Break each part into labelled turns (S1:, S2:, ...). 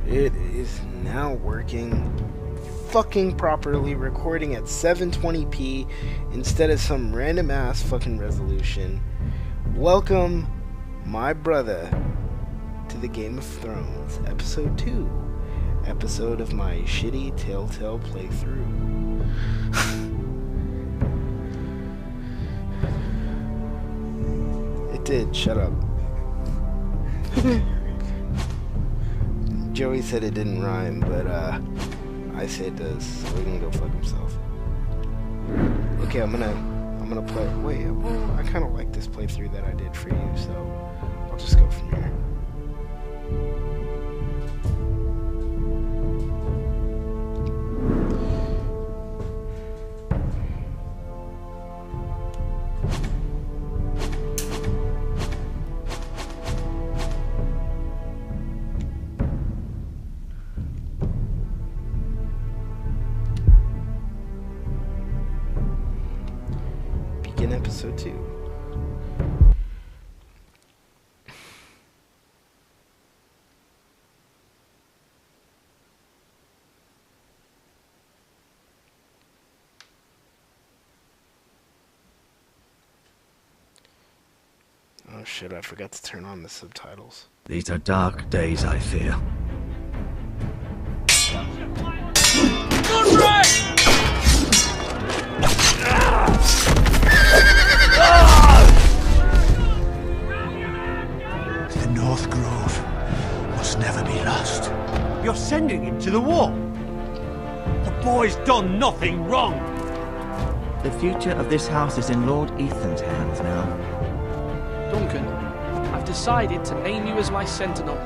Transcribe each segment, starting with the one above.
S1: It is now working fucking properly, recording at 720p instead of some random ass fucking resolution. Welcome, my brother, to the Game of Thrones, episode 2. Episode of my shitty Telltale playthrough. It did, shut up. Joey said it didn't rhyme, but I say it does, so he can go fuck himself. Okay, I'm gonna play. Wait, well, I kind of like this playthrough that I did for you, so I'll just go from here. Begin episode 2. Oh shit, I forgot to turn on the subtitles.
S2: These are dark days, I fear.
S3: The North Grove must never be lost.
S4: You're sending him to the war. The boy's done nothing wrong.
S2: The future of this house is in Lord Ethan's hands now.
S5: Duncan, I've decided to name you as my sentinel.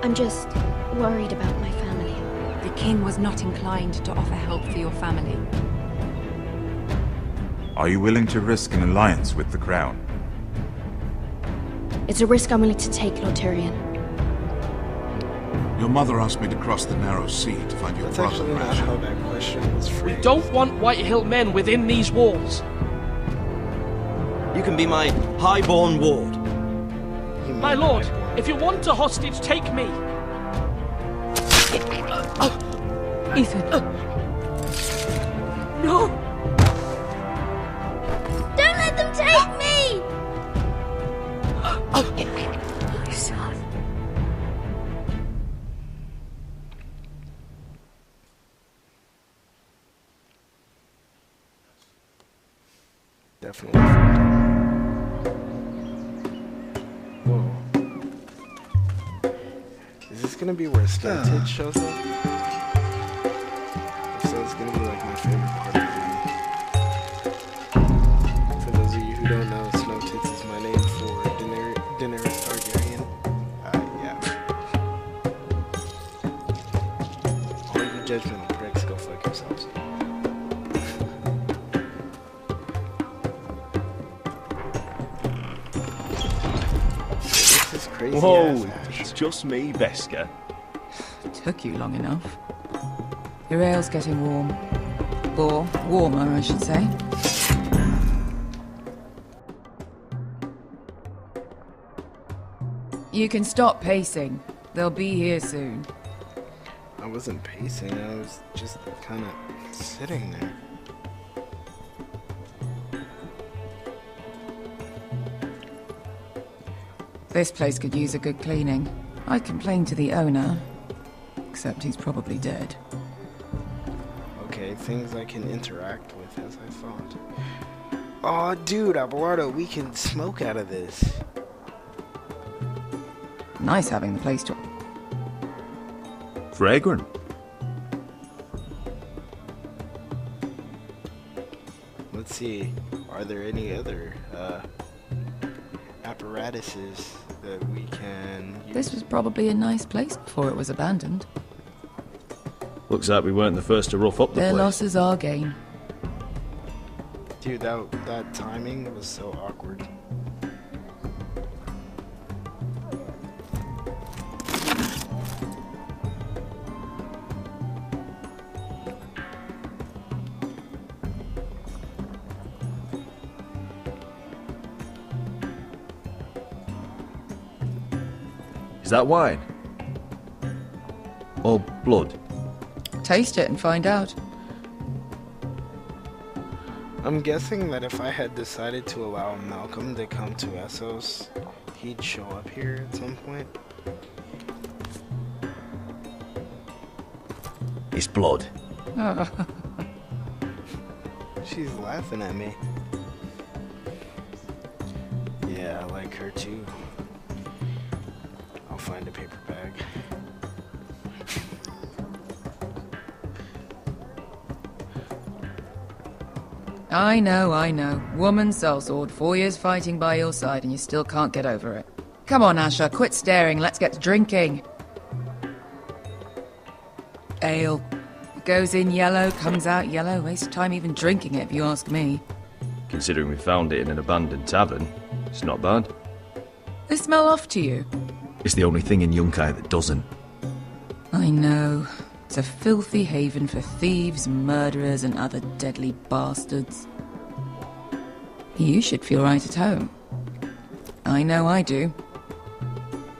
S6: I'm just worried about my family.
S7: The king was not inclined to offer help for your family.
S8: Are you willing to risk an alliance with the crown?
S6: It's a risk I'm willing to take, Lord Tyrion.
S3: Your mother asked me to cross the narrow sea to find your
S1: That's
S3: brother,
S1: actually not
S3: Rashid.
S1: how that question was
S5: We
S1: phrased.
S5: don't want Whitehill men within these walls.
S4: You can be my highborn ward.
S1: He
S5: My
S1: meant
S5: lord,
S1: highborn.
S5: if you want a hostage, take me.
S7: Ethan.
S6: No! Don't let them take me!
S7: My son.
S1: Definitely. Whoa. Is this gonna be where Stunted shows up? If so, it's gonna be like my favorite part of the movie. For those of you who don't know, Snow Tits is my name for Daenerys Targaryen. Yeah. All you judgmental pricks, go fuck yourselves. This is crazy.
S4: Whoa,
S1: ass Ash.
S4: it's just me, Veska.
S7: Took you long enough. Your ale's getting warm. Or warmer, I should say. You can stop pacing. They'll be here soon.
S1: I wasn't pacing, I was just kind of sitting there.
S7: This place could use a good cleaning. I complained to the owner, except he's probably dead.
S1: Okay, things I can interact with as I thought. Aw, dude, Abelardo, we can smoke out of this.
S7: Nice having the place to...
S8: Fragrant.
S1: Let's see, are there any other apparatuses that we can use?
S7: This was probably a nice place before it was abandoned.
S4: Looks like we weren't the first to rough up the
S7: Their
S4: place.
S7: loss is our gain.
S1: Dude, that timing was so awkward.
S4: Is that wine?
S9: or blood?
S7: Taste it and find out.
S1: I'm guessing that if I had decided to allow Malcolm to come to Essos, he'd show up here at some point.
S9: It's blood.
S1: She's laughing at me. Yeah, I like her too. I'll find a paper bag.
S7: I know. Woman sellsword, 4 years fighting by your side and you still can't get over it. Come on, Asher, quit staring, let's get to drinking. Ale. It goes in yellow, comes out yellow. Waste time even drinking it, if you ask me.
S10: Considering we found it in an abandoned tavern, it's not bad.
S7: They smell off to you?
S9: It's the only thing in Yunkai that doesn't.
S7: I know. It's a filthy haven for thieves, murderers, and other deadly bastards. You should feel right at home. I know I do.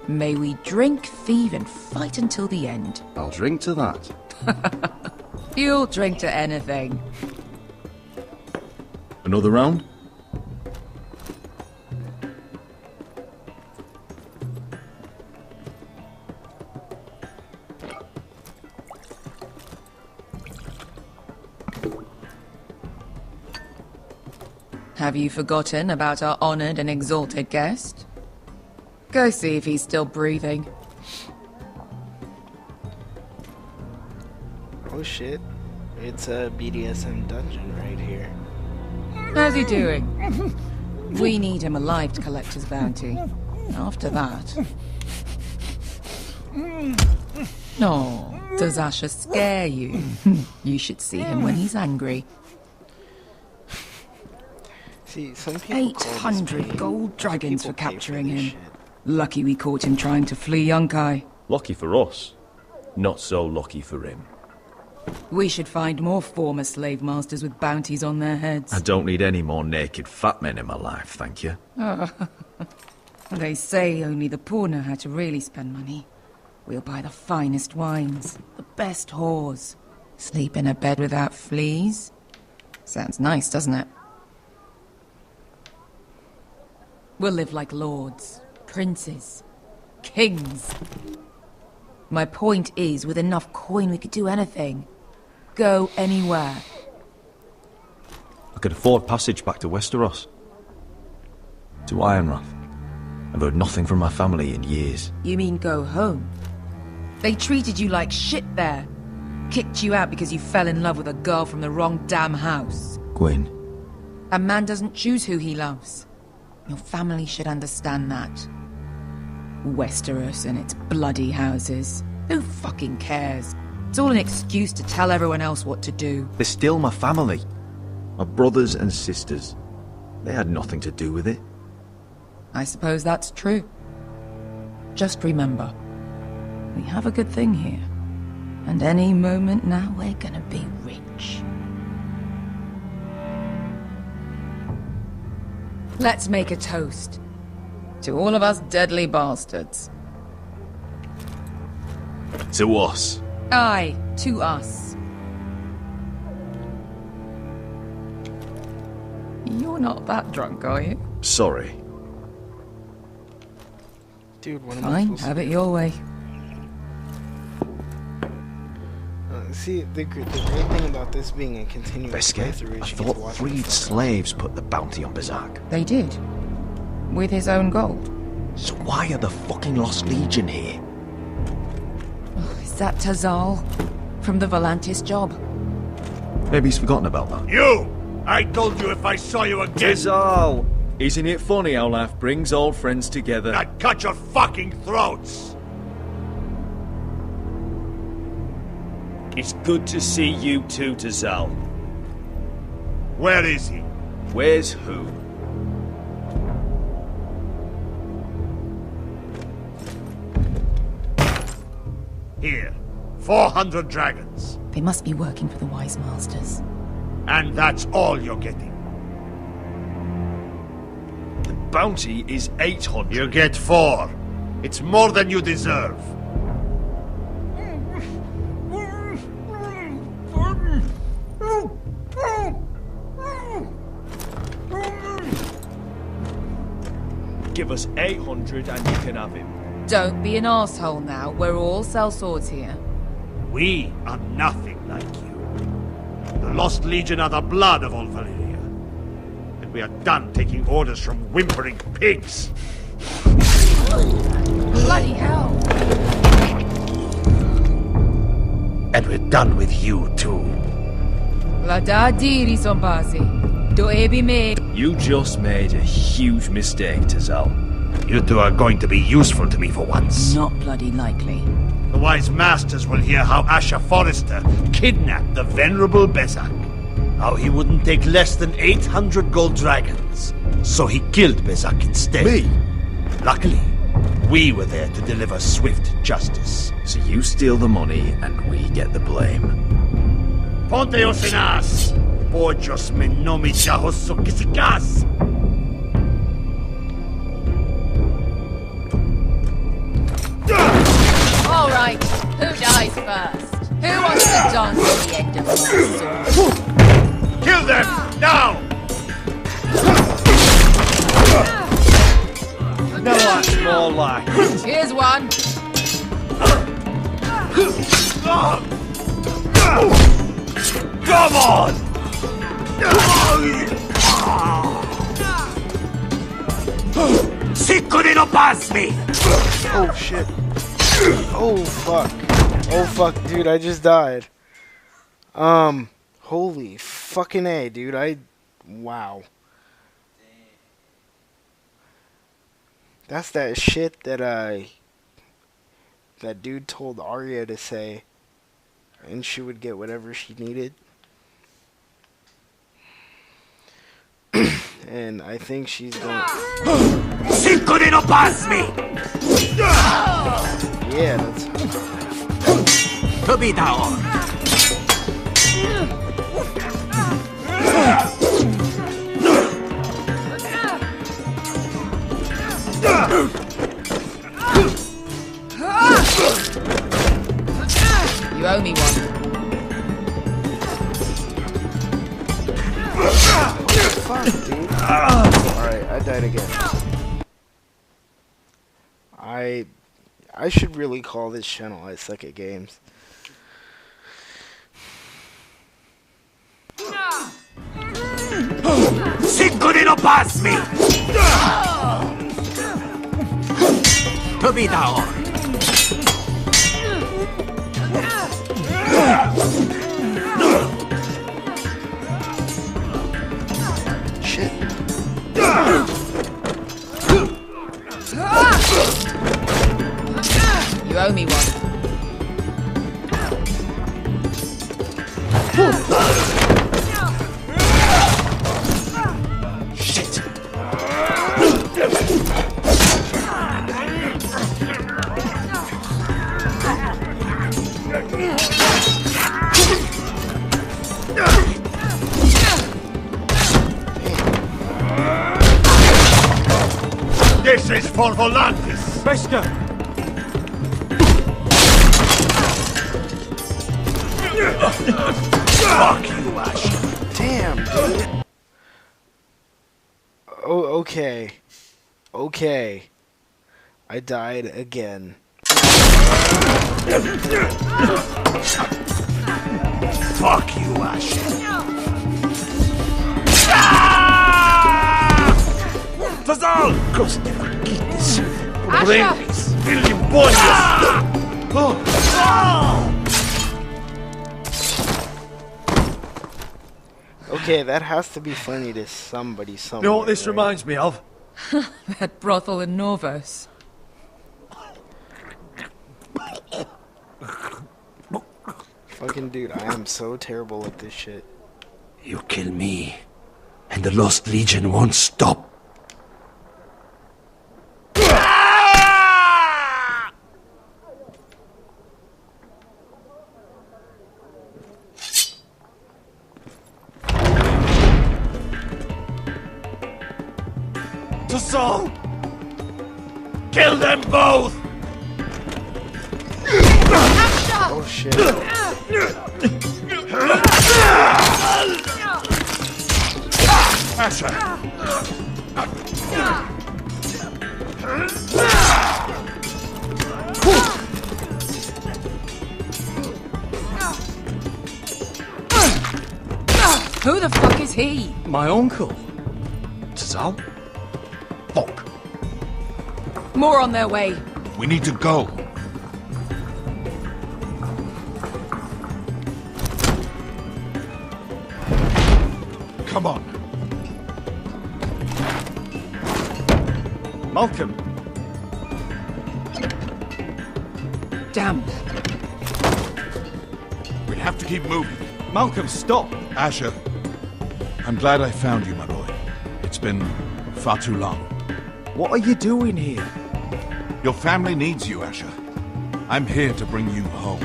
S7: May we drink, thieve, and fight until the end.
S10: I'll drink to that.
S7: You'll drink to anything.
S9: Another round?
S7: Have you forgotten about our honoured and exalted guest? Go see if he's still breathing.
S1: Oh shit. It's a BDSM dungeon right here.
S7: How's he doing? We need him alive to collect his bounty. After that... No, does Asher scare you? You should see him when he's angry.
S1: See, some people
S7: 800 gold dragons for capturing him. Lucky we caught him trying to flee Yunkai.
S10: Lucky for us. Not so lucky for him.
S7: We should find more former slave masters with bounties on their heads.
S9: I don't need any more naked fat men in my life, thank you.
S7: They say only the poor know how to really spend money. We'll buy the finest wines, the best whores. Sleep in a bed without fleas. Sounds nice, doesn't it? We'll live like lords, princes, kings. My point is, with enough coin we could do anything. Go anywhere.
S9: I could afford passage back to Westeros. To Ironrath. I've heard nothing from my family in years.
S7: You mean go home? They treated you like shit there. Kicked you out because you fell in love with a girl from the wrong damn house.
S9: Gwyn.
S7: A man doesn't choose who he loves. Your family should understand that. Westeros and its bloody houses. Who fucking cares? It's all an excuse to tell everyone else what to do.
S9: They're still my family. My brothers and sisters. They had nothing to do with it.
S7: I suppose that's true. Just remember, we have a good thing here. And any moment now we're gonna be rich. Let's make a toast. To all of us deadly bastards.
S9: To us.
S7: Aye, to us. You're not that drunk, are you?
S9: Sorry.
S1: Dude, what am I
S7: Fine,
S1: supposed to
S7: have
S1: do?
S7: it your way.
S1: See, the great thing about this being a continuous
S9: Veske,
S1: playthrough
S9: I
S1: is you get
S9: thought
S1: to watch
S9: 3
S1: the fuck
S9: slaves put the bounty on Bazak.
S7: They did. With his own gold.
S9: So why are the fucking Lost Legion here?
S7: Oh, is that Tazal? From the Volantis job?
S9: Maybe he's forgotten about that.
S4: You! I told you if I saw you again...
S11: Tizal! Isn't it funny how life brings old friends together?
S4: I'd cut your fucking throats!
S10: It's good to see you too, Tazal.
S4: Where is he?
S11: Where's who?
S4: Here. 400 dragons.
S7: They must be working for the Wise Masters.
S4: And that's all you're getting.
S11: The bounty is 800.
S4: You get 4. It's more than you deserve.
S10: Give us 800 and you can have him.
S7: Don't be an arsehole now. We're all sellswords here.
S4: We are nothing like you. The Lost Legion are the blood of all Valyria. And we are done taking orders from whimpering pigs.
S7: Bloody hell!
S4: And we're done with you too.
S7: La da diri sombasi. Do ebi me.
S10: You just made a huge mistake, Tazal.
S4: You two are going to be useful to me for once.
S7: Not bloody likely.
S4: The wise masters will hear how Asher Forrester kidnapped the venerable Bezak. How he wouldn't take less than 800 gold dragons. So he killed Bezak instead.
S11: Me?
S4: Luckily, we were there to deliver swift justice.
S9: So you steal the money and we get the blame.
S4: Ponte Osinas! Pojos me nomi jahos kisikas!
S7: All right, who dies first? Who wants to dance at the end of my sword?
S4: Kill them! Now!
S10: No, that's more like it.
S7: Here's one.
S4: Come on! Sicuri no pass me!
S1: Oh shit. Oh fuck. Oh fuck, dude, I just died. Holy fucking A, dude. Wow. That's that shit that that dude told Arya to say, and she would get whatever she needed. And I think she's going.
S4: Sicuri no pass me!
S1: Yeah, that's.
S4: To be down.
S7: You owe me one.
S1: Fuck, dude. Alright, I died again. I should really call this channel I Suck at Games.
S4: Sicuri no pass me! To be down.
S1: Shit.
S7: You owe me one.
S4: Shit. This is for Volantis!
S10: Bester!
S4: Fuck you, Ash!
S1: Damn, dude. Oh, okay. Okay. I died again.
S4: Fuck you, Ash! Tazal! Coste faquites! Brembis! Ilimbonias!
S1: Okay, that has to be funny to somebody somewhere.
S11: You know what this
S1: right?
S11: reminds me of?
S7: That brothel in Norvos.
S1: Fucking dude, I am so terrible at this shit.
S4: You kill me, and the Lost Legion won't stop.
S11: Tazal!
S4: Kill them both!
S1: Oh shit.
S4: Asher!
S7: Who the fuck is he?
S5: My uncle. Zal? Fuck.
S7: More on their way.
S3: We need to go. Come on.
S11: Malcolm!
S7: Damn.
S3: We have to keep moving.
S11: Malcolm, stop!
S3: Asher, I'm glad I found you, my boy. It's been far too long.
S11: What are you doing here?
S3: Your family needs you, Asher. I'm here to bring you home.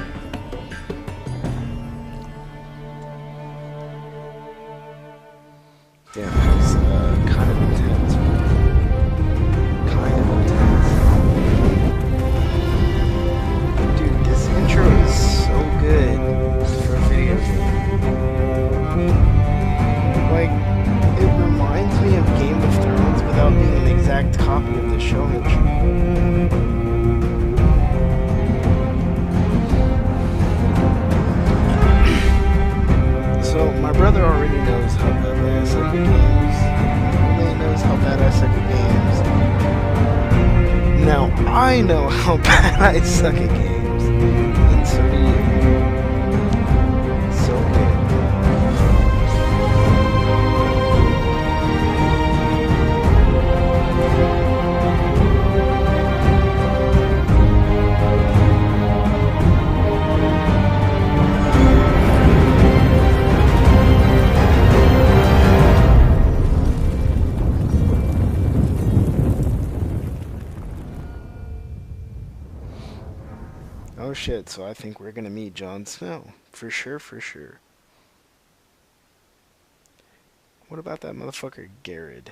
S1: Damn, that was kind of intense. Kind of intense. Dude, this intro is so good for a video game. Like, it reminds me of Game of Thrones without being an exact copy of the showmanship. So, my brother already knows how bad I suck at games. He knows how bad I suck at games. Now, I know how bad I suck at games. And so do you. So good. Oh shit, so I think we're gonna meet Jon Snow. For sure, for sure. What about that motherfucker Garrett?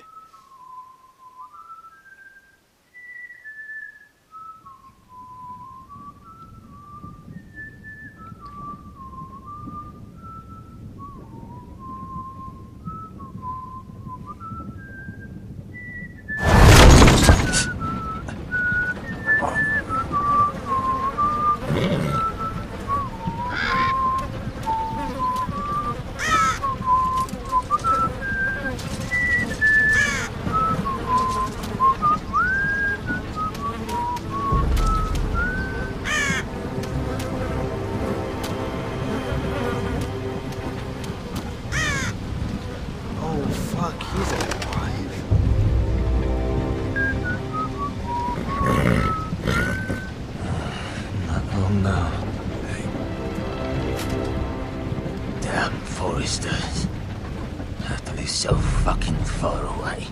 S12: So fucking far away.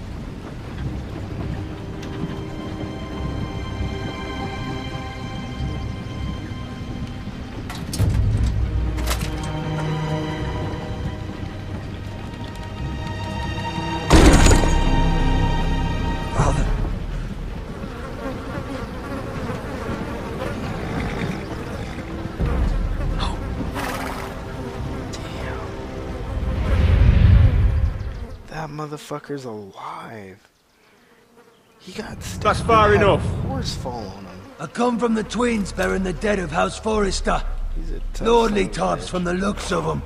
S1: That motherfucker's alive. He got stabbed.
S10: That's far enough.
S1: Horse fall on him.
S12: I come from the Twins bearing the dead of House Forrester.
S1: He's a tough
S12: Lordly
S1: son of a
S12: types
S1: bitch.
S12: from the looks of them.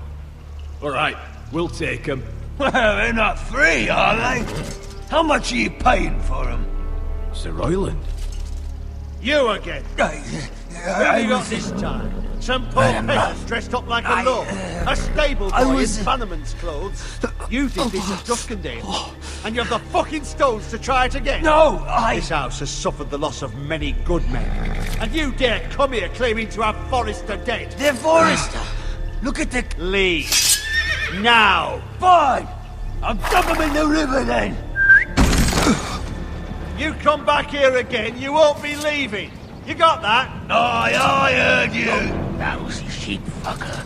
S10: All right, we'll take him.
S12: Well, they're not free, are they? How much are you paying for them?
S10: Sir Royland.
S4: You again. Who have you got this time? Some poor peasants dressed up like a lord. A stable boy in Bannerman's clothes. You did this at Duskendale. And you have the fucking stones to try it again.
S12: No,
S4: This house has suffered the loss of many good men. And you dare come here claiming to have Forrester dead.
S12: They're Forrester. Look at the...
S4: Leave. Now.
S12: Fine. I'll dump them in the river then.
S4: You come back here again, you won't be leaving. You got that?
S12: Aye, I heard you. Lousy sheep fucker.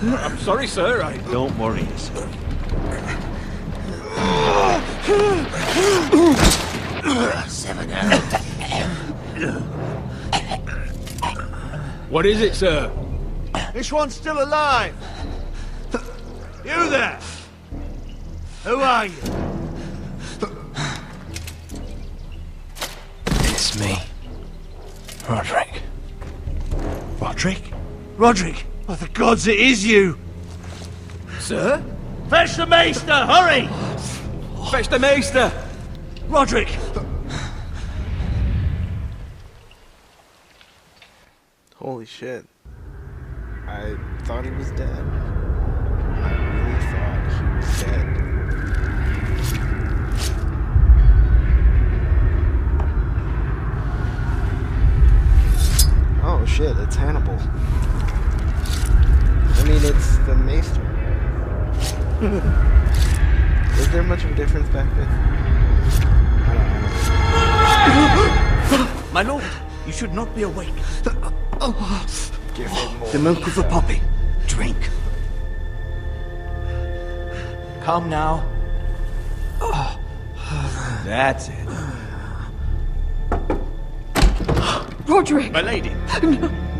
S10: I'm sorry, sir.
S9: Don't worry, sir.
S12: Seven out.
S10: What is it, sir?
S4: This one's still alive. You there? Who are you?
S12: It's me. Roderick.
S4: Roderick? Roderick? Oh, the gods, it is you!
S12: Sir?
S4: Fetch the maester, hurry!
S12: Fetch the maester! Roderick!
S1: Holy shit. I thought he was dead. I really thought he was dead. Oh shit, it's Hannibal. I mean, it's the maester. Is there much of a difference back then? I don't know.
S12: My lord, you should not be awake.
S1: Give him more.
S12: The milk of the poppy. Drink. Come now. That's it.
S7: Roderick!
S12: My lady,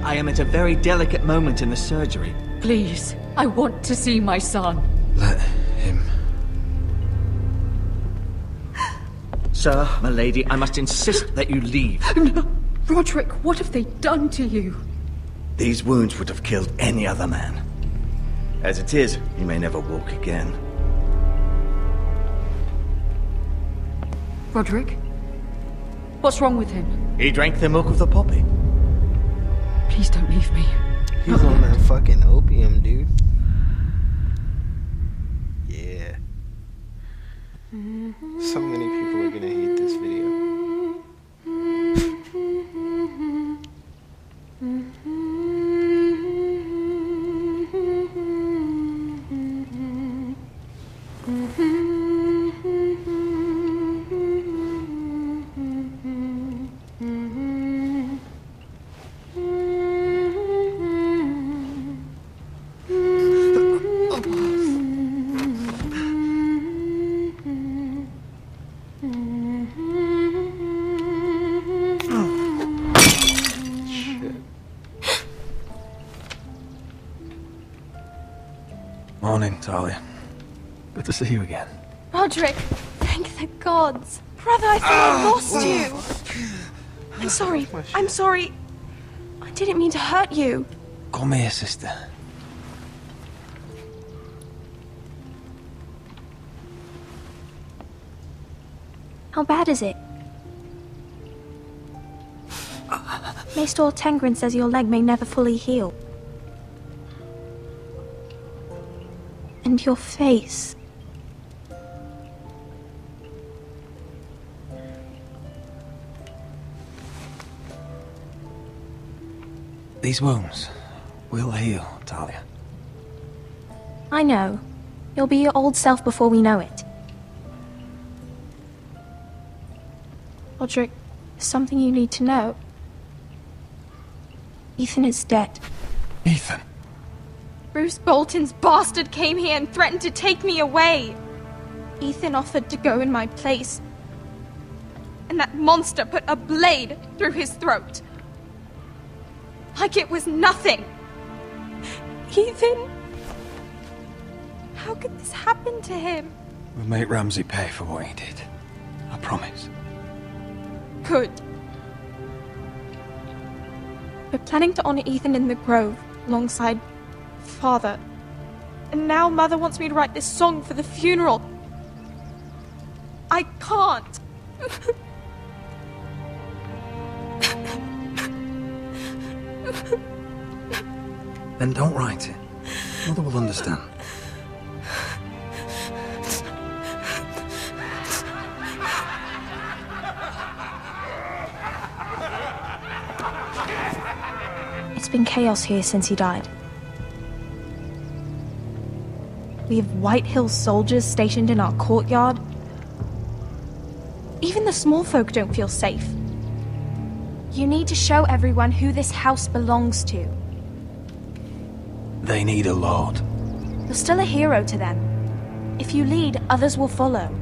S12: I am at a very delicate moment in the surgery.
S7: Please, I want to see my son.
S9: Let him.
S12: Sir, my lady, I must insist that you leave.
S7: No. Roderick, what have they done to you?
S12: These wounds would have killed any other man. As it is, he may never walk again.
S7: Roderick? What's wrong with him?
S12: He drank the milk of the poppy.
S7: Please don't leave me.
S1: He's on that fucking opium, dude. Yeah. So many people are gonna hate this video.
S9: Morning, Talia. Good to see you again.
S6: Roderick, thank the gods. Brother, I thought I lost you. I'm sorry. I'm sorry. I didn't mean to hurt you.
S9: Come here, sister.
S6: How bad is it? Maester Tengrin says your leg may never fully heal. And your face.
S9: These wounds will heal, Talia.
S6: I know. You'll be your old self before we know it. Roderick, there's something you need to know. Ethan is dead.
S9: Ethan?
S6: Bruce Bolton's bastard came here and threatened to take me away. Ethan offered to go in my place. And that monster put a blade through his throat. Like it was nothing. Ethan? How could this happen to him?
S9: We'll make Ramsay pay for what he did. I promise.
S6: Good. We're planning to honor Ethan in the Grove, alongside Father. And now Mother wants me to write this song for the funeral. I can't.
S9: Then don't write it. Mother will understand.
S6: It's been chaos here since he died. We have White Hill soldiers stationed in our courtyard. Even the small folk don't feel safe. You need to show everyone who this house belongs to.
S9: They need a lord.
S6: You're still a hero to them. If you lead, others will follow.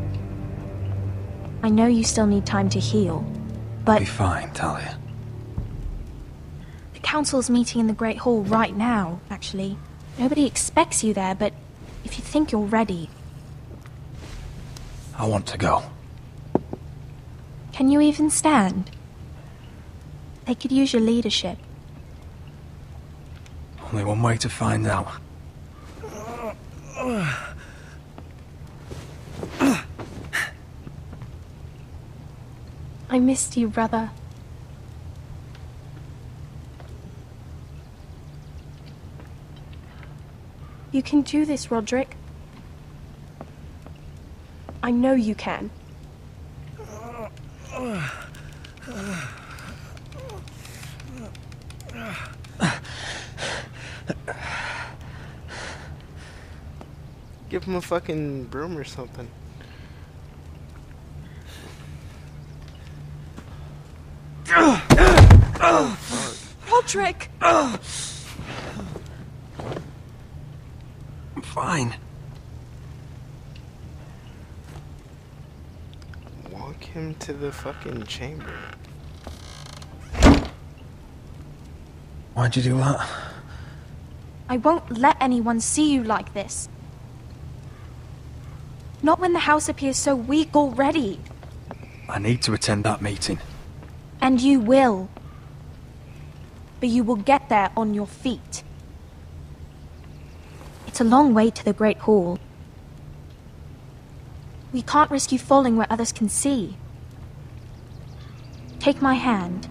S6: I know you still need time to heal, but...
S9: Be fine, Talia.
S6: The council's meeting in the Great Hall right now, actually. Nobody expects you there, but if you think you're ready...
S9: I want to go.
S6: Can you even stand? They could use your leadership.
S9: Only one way to find out.
S6: I missed you, brother. You can do this, Roderick. I know you can.
S1: Give him a fucking broom or something.
S6: Roderick!
S13: I'm fine.
S1: Walk him to the fucking chamber.
S13: Why'd you do that?
S6: I won't let anyone see you like this. Not when the house appears so weak already.
S13: I need to attend that meeting.
S6: And you will. But you will get there on your feet. It's a long way to the Great Hall. We can't risk you falling where others can see. Take my hand.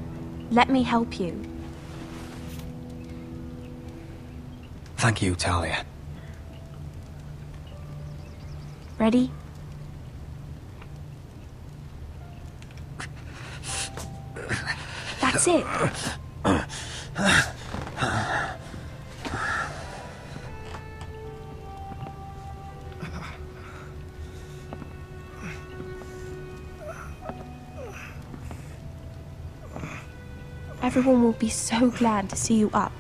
S6: Let me help you.
S13: Thank you, Talia.
S6: Ready? That's it. Everyone will be so glad to see you up.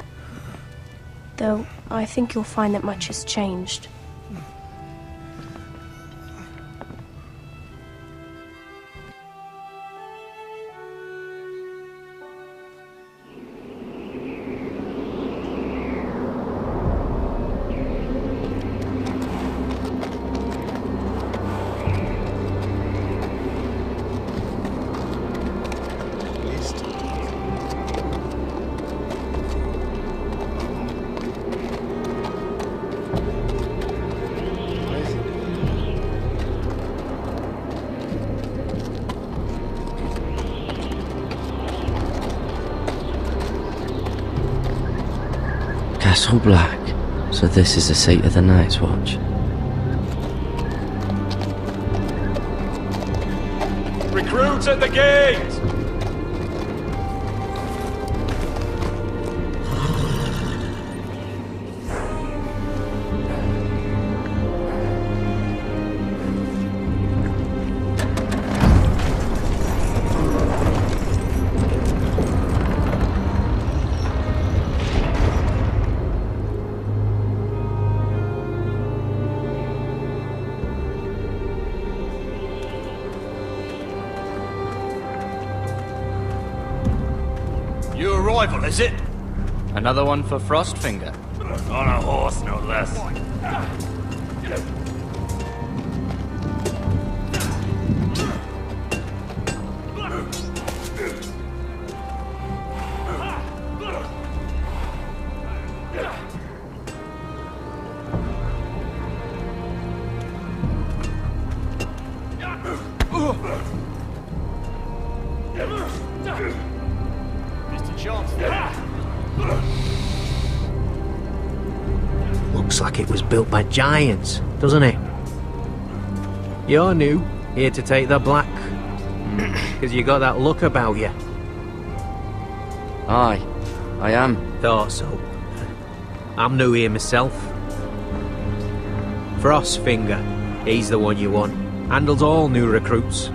S6: Though, I think you'll find that much has changed.
S14: Castle Black. So this is the seat of the Night's Watch.
S11: Recruits at the gate!
S10: Your arrival, is it?
S15: Another one for Frostfinger.
S10: On a horse, no less.
S16: Looks like it was built by giants, doesn't it? You're new, here to take the black. Because you got that look about you.
S14: Aye, I am.
S16: Thought so. I'm new here myself. Frostfinger, he's the one you want. Handles all new recruits.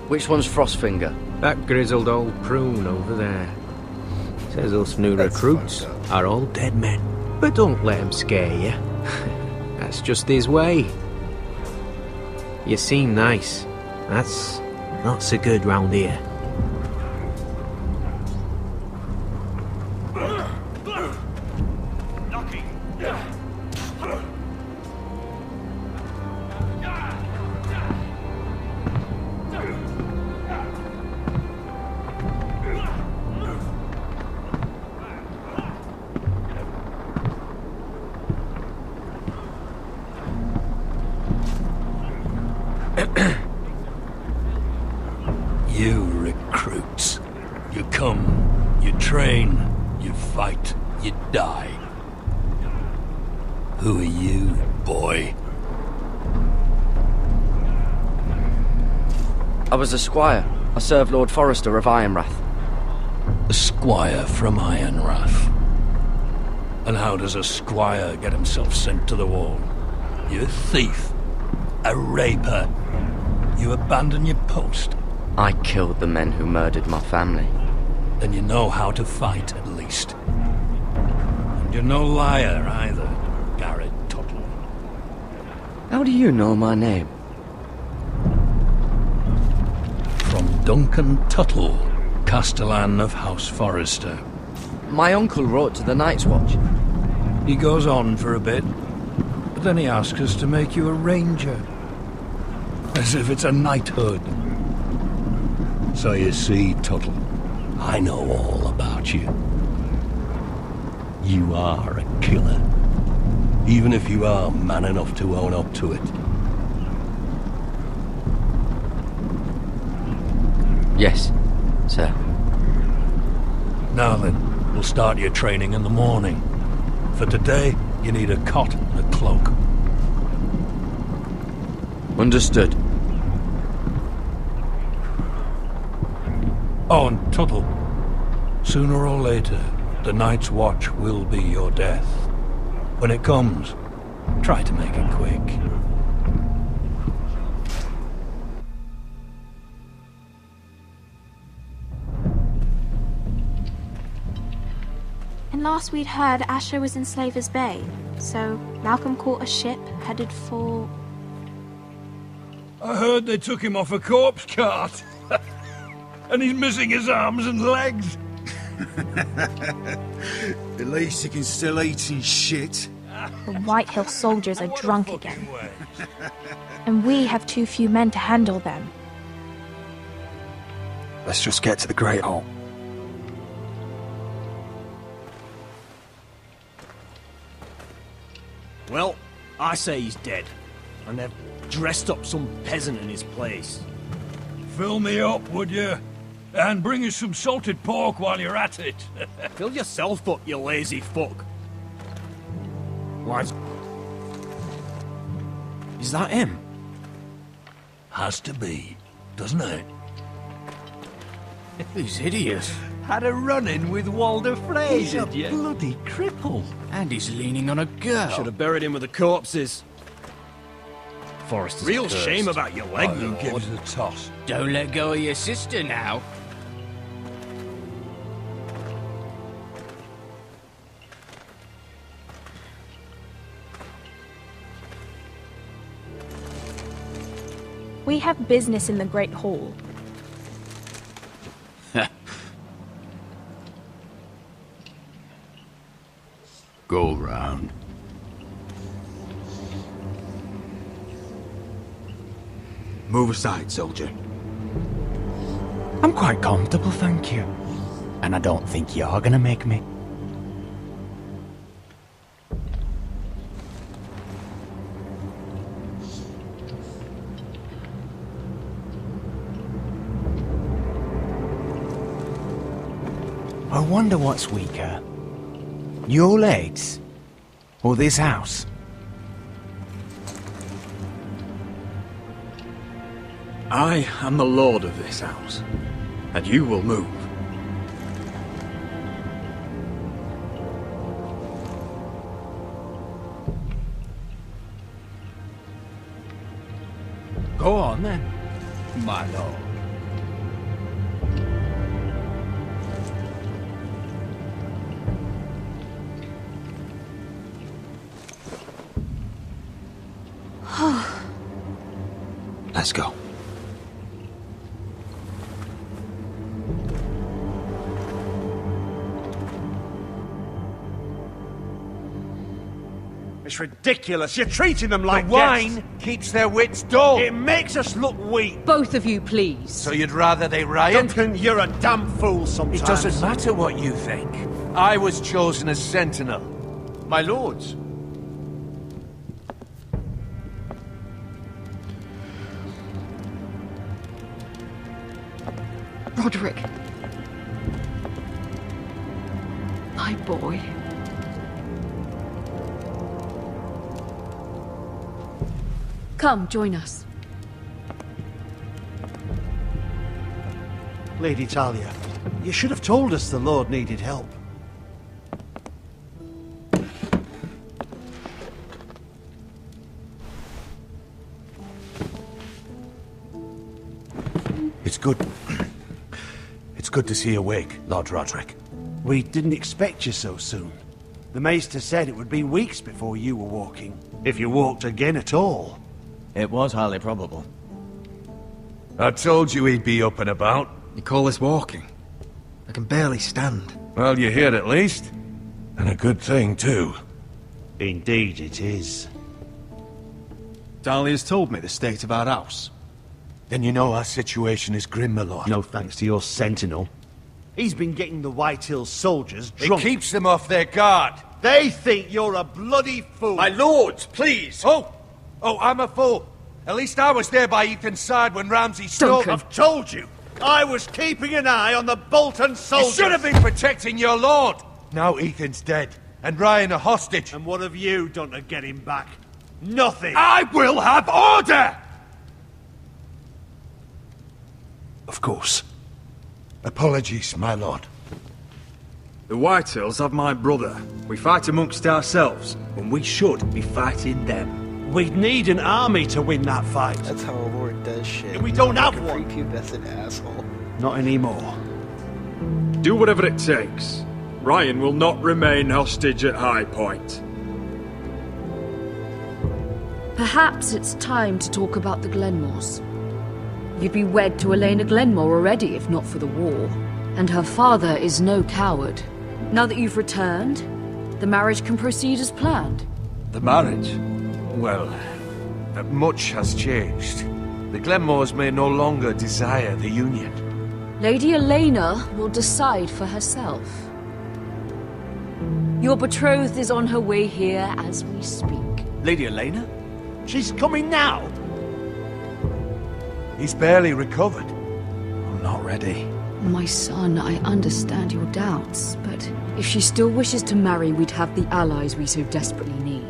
S14: Which one's Frostfinger?
S16: That grizzled old prune over there. Says us new recruits are all dead men. But don't let him scare you. That's just his way. You seem nice. That's not so good round here.
S17: recruits. You come, you train, you fight, you die. Who are you, boy?
S15: I was a squire. I served Lord Forrester of Ironrath.
S17: A squire from Ironrath. And how does a squire get himself sent to the wall? You're a thief. A raper. You abandon your post.
S15: I killed the men who murdered my family.
S17: Then you know how to fight, at least. And you're no liar, either, Garrett Tuttle.
S15: How do you know my name?
S17: From Duncan Tuttle, Castellan of House Forrester.
S15: My uncle wrote to the Night's Watch.
S17: He goes on for a bit, but then he asks us to make you a ranger. As if it's a knighthood. So you see, Tuttle, I know all about you. You are a killer. Even if you are man enough to own up to it.
S15: Yes, sir.
S17: Now then, we'll start your training in the morning. For today, you need a cot and a cloak.
S15: Understood.
S17: Oh, and Tuttle, sooner or later, the Night's Watch will be your death. When it comes, try to make it quick.
S18: And last we'd heard, Asher was in Slaver's Bay, so Malcolm caught a ship headed for...
S17: I heard they took him off a corpse cart. And he's missing his arms and legs.
S3: At least he can still eat and shit.
S18: The White Hill soldiers are drunk again. And we have too few men to handle them.
S13: Let's just get to the Great Hall.
S10: Well, I say he's dead. And they've dressed up some peasant in his place.
S17: Fill me up, would you? And bring us some salted pork while you're at it.
S10: Fill yourself up, you lazy fuck. Why? Is that him?
S17: Has to be, doesn't it?
S10: He's hideous.
S11: Had a run-in with Walder Frey,
S10: He's a
S11: did you?
S10: bloody
S11: cripple.
S10: And he's leaning on a girl. Should have buried him with the corpses.
S15: Forrester's
S10: Real
S15: cursed.
S10: shame about your leg,
S17: Who
S10: Lord.
S17: gives a toss?
S10: Don't let go of your sister now.
S18: We have business in the Great Hall.
S17: Go round.
S13: Move aside, soldier. I'm quite comfortable, thank you. And I don't think you're gonna make me. I wonder what's weaker. Your legs? Or this house?
S9: I am the lord of this house, and you will move.
S13: Go on then, my lord. Let's go.
S4: It's ridiculous. You're treating them like
S19: The wine
S4: guests.
S19: keeps their wits dull.
S4: It makes us look weak.
S20: Both of you, please.
S19: So you'd rather they riot?
S4: Duncan, you're a damn fool sometimes.
S19: It doesn't matter what you think. I was chosen as sentinel. My lords.
S20: Roderick. My boy. Come, join us.
S4: Lady Talia, you should have told us the Lord needed help.
S19: It's good. It's good to see you awake, Lord Roderick.
S4: We didn't expect you so soon. The Maester said it would be weeks before you were walking, if you walked again at all.
S12: It was highly probable.
S19: I told you he'd be up and about.
S13: You call this walking? I can barely stand.
S19: Well, you're here at least. And a good thing, too.
S4: Indeed it is.
S9: Dahlia's told me the state of our house.
S19: Then you know our situation is grim, my lord.
S4: No thanks to your sentinel. He's been getting the White Hills soldiers drunk.
S19: It keeps them off their guard.
S4: They think you're a bloody fool.
S19: My lords, please! Oh, I'm a fool. At least I was there by Ethan's side when Ramsay stole...
S20: Duncan.
S4: I've told you! I was keeping an eye on the Bolton soldiers!
S19: You should have been protecting your lord! Now Ethan's dead, and Ryan a hostage.
S4: And what have you done to get him back? Nothing!
S19: I will have order! Of course. Apologies, my lord.
S11: The Whitehills have my brother. We fight amongst ourselves, when we should be fighting them.
S4: We'd need an army to win that fight.
S1: That's how a lord does shit.
S4: And we don't have
S1: like
S4: one.
S1: A prepubescent asshole.
S4: Not anymore.
S11: Do whatever it takes. Ryan will not remain hostage at High Point.
S20: Perhaps it's time to talk about the Glenmores. You'd be wed to Elena Glenmore already if not for the war. And her father is no coward. Now that you've returned, the marriage can proceed as planned.
S19: The marriage? Well, much has changed. The Glenmores may no longer desire the union.
S20: Lady Elena will decide for herself. Your betrothed is on her way here as we speak.
S12: Lady Elena?
S4: She's coming now!
S19: He's barely recovered.
S13: I'm not ready.
S20: My son, I understand your doubts, but if she still wishes to marry, we'd have the allies we so desperately need.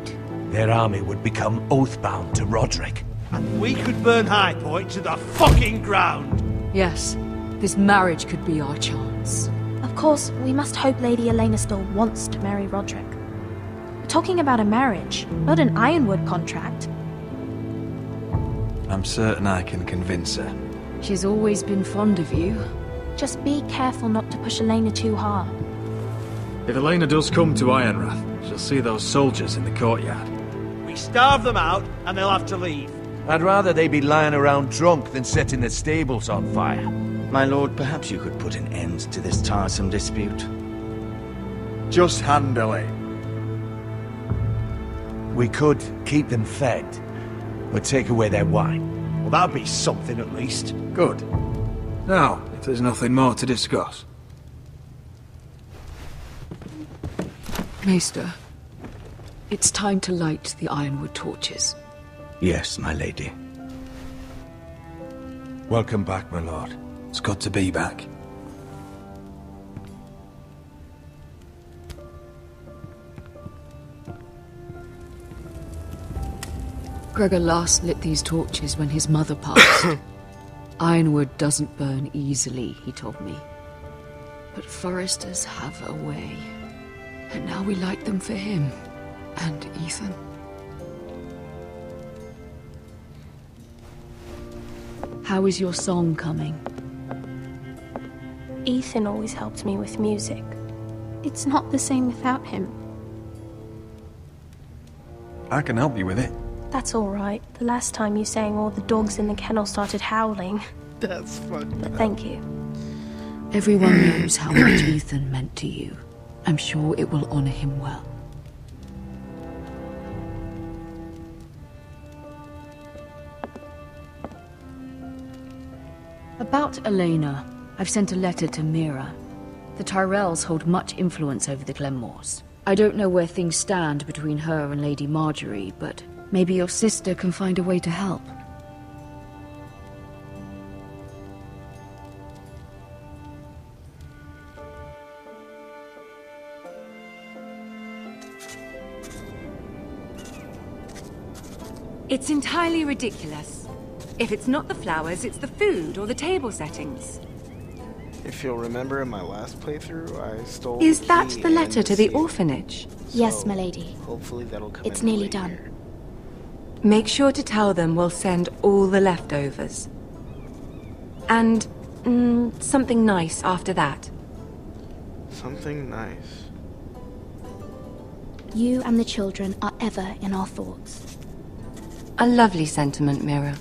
S19: Their army would become oath-bound to Roderick.
S4: And we could burn High Point to the fucking ground!
S20: Yes, this marriage could be our chance.
S18: Of course, we must hope Lady Elena still wants to marry Roderick. We're talking about a marriage, not an Ironwood contract.
S13: I'm certain I can convince her.
S20: She's always been fond of you.
S18: Just be careful not to push Elena too hard.
S11: If Elena does come to Ironrath, she'll see those soldiers in the courtyard.
S4: We starve them out, and they'll have to leave.
S19: I'd rather they be lying around drunk than setting the stables on fire.
S12: My lord, perhaps you could put an end to this tiresome dispute.
S11: Just handle it.
S19: We could keep them fed, but take away their wine.
S4: Well, that'd be something at least.
S11: Good. Now, if there's nothing more to discuss.
S20: Maester, it's time to light the Ironwood torches.
S12: Yes, my lady.
S19: Welcome back, my lord.
S13: It's good to be back.
S20: Gregor last lit these torches when his mother passed. Ironwood doesn't burn easily, he told me. But foresters have a way. And now we light them for him. And Ethan. How is your song coming?
S18: Ethan always helped me with music. It's not the same without him.
S13: I can help you with it.
S18: That's all right. The last time you sang, all the dogs in the kennel started howling.
S1: That's fucked
S18: But
S1: up.
S18: thank you.
S20: Everyone knows how much Ethan meant to you. I'm sure it will honor him well. About Elena, I've sent a letter to Mira. The Tyrells hold much influence over the Glenmores. I don't know where things stand between her and Lady Marjorie, but maybe your sister can find a way to help.
S21: It's entirely ridiculous. If it's not the flowers, it's the food or the table settings.
S1: If you'll remember in my last playthrough, I stole
S21: Is
S1: the
S21: that
S1: key
S21: the letter
S1: and
S21: to the
S1: seal.
S21: orphanage?
S18: Yes,
S1: So,
S18: milady.
S1: Hopefully that'll come
S18: It's
S1: in
S18: nearly
S1: later.
S18: done.
S21: Make sure to tell them we'll send all the leftovers. And something nice after that.
S1: Something nice.
S18: You and the children are ever in our thoughts.
S21: A lovely sentiment, Mira.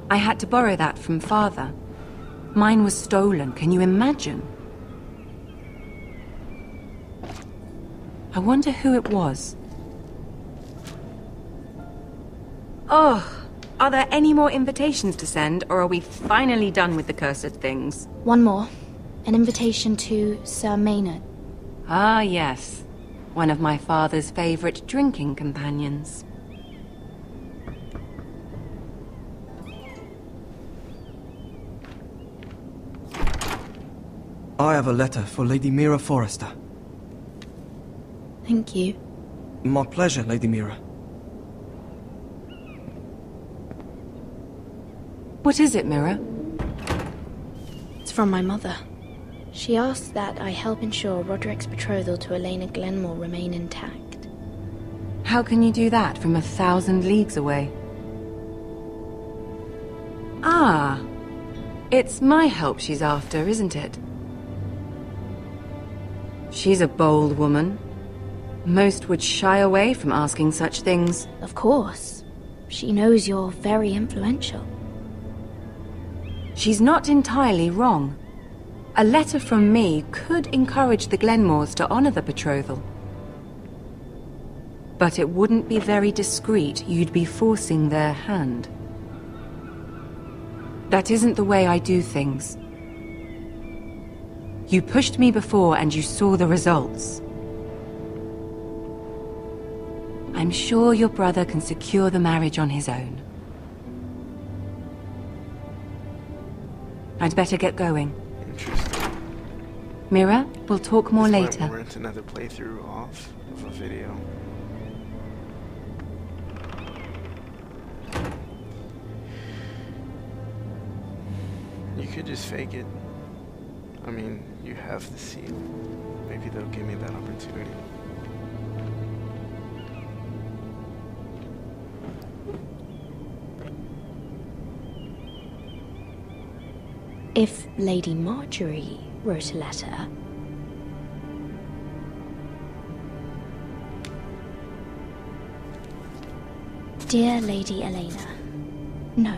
S21: I had to borrow that from Father. Mine was stolen, can you imagine? I wonder who it was. Oh, are there any more invitations to send, or are we finally done with the cursed things?
S18: One more. An invitation to Sir Maynard.
S21: Ah, yes. One of my father's favorite drinking companions.
S22: I have a letter for Lady Mira Forrester.
S18: Thank you.
S22: My pleasure, Lady Mira.
S21: What is it, Mira?
S18: It's from my mother. She asks that I help ensure Roderick's betrothal to Elena Glenmore remain intact.
S21: How can you do that from 1,000 leagues away? Ah, it's my help she's after, isn't it? She's a bold woman. Most would shy away from asking such things.
S18: Of course. She knows you're very influential.
S21: She's not entirely wrong. A letter from me could encourage the Glenmores to honor the betrothal. But it wouldn't be very discreet. You'd be forcing their hand. That isn't the way I do things. You pushed me before and you saw the results. I'm sure your brother can secure the marriage on his own. I'd better get going.
S1: Interesting.
S21: Mira, we'll talk more later.
S1: Might warrant another playthrough off of a video. You could just fake it. I mean, you have the seal. Maybe they'll give me that opportunity.
S18: If Lady Marjorie wrote a letter... Dear Lady Elena. No.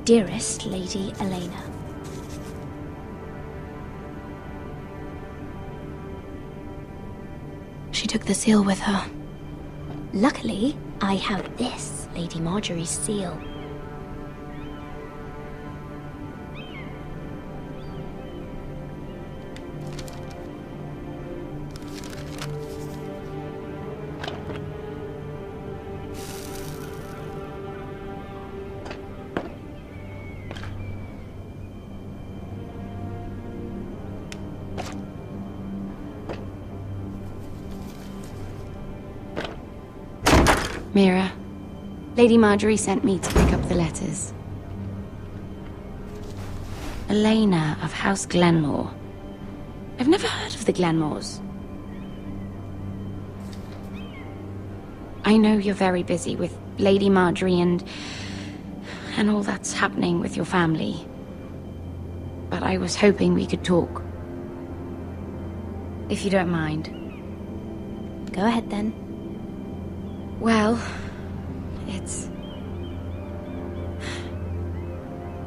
S18: Dearest Lady Elena. She took the seal with her. Luckily, I have this, Lady Marjorie's seal.
S21: Mira, Lady Marjorie sent me to pick up the letters. Elena of House Glenmore. I've never heard of the Glenmores. I know you're very busy with Lady Marjorie and all that's happening with your family. But I was hoping we could talk. If you don't mind.
S18: Go ahead then.
S21: Well, it's...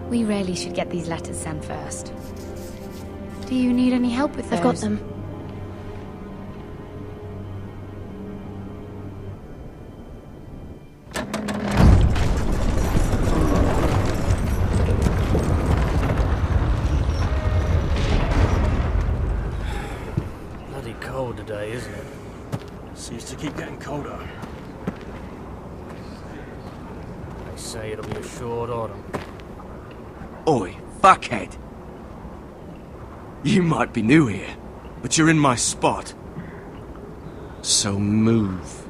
S21: We really should get these letters sent first. Do you need any help with those?
S18: I've got them.
S10: Bloody cold today, isn't it? Seems to keep getting colder. They say it'll be a short autumn.
S22: Oi,
S11: fuckhead. You might be new here, but you're in my spot. So move.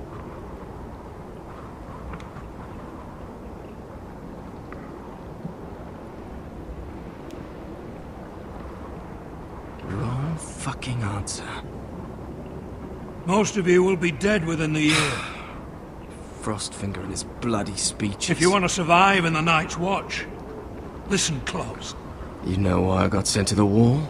S11: Wrong fucking answer.
S17: Most of you will be dead within the year.
S11: Frostfinger and his bloody speeches.
S17: If you want to survive in the Night's Watch, listen close.
S11: You know why I got sent to the wall?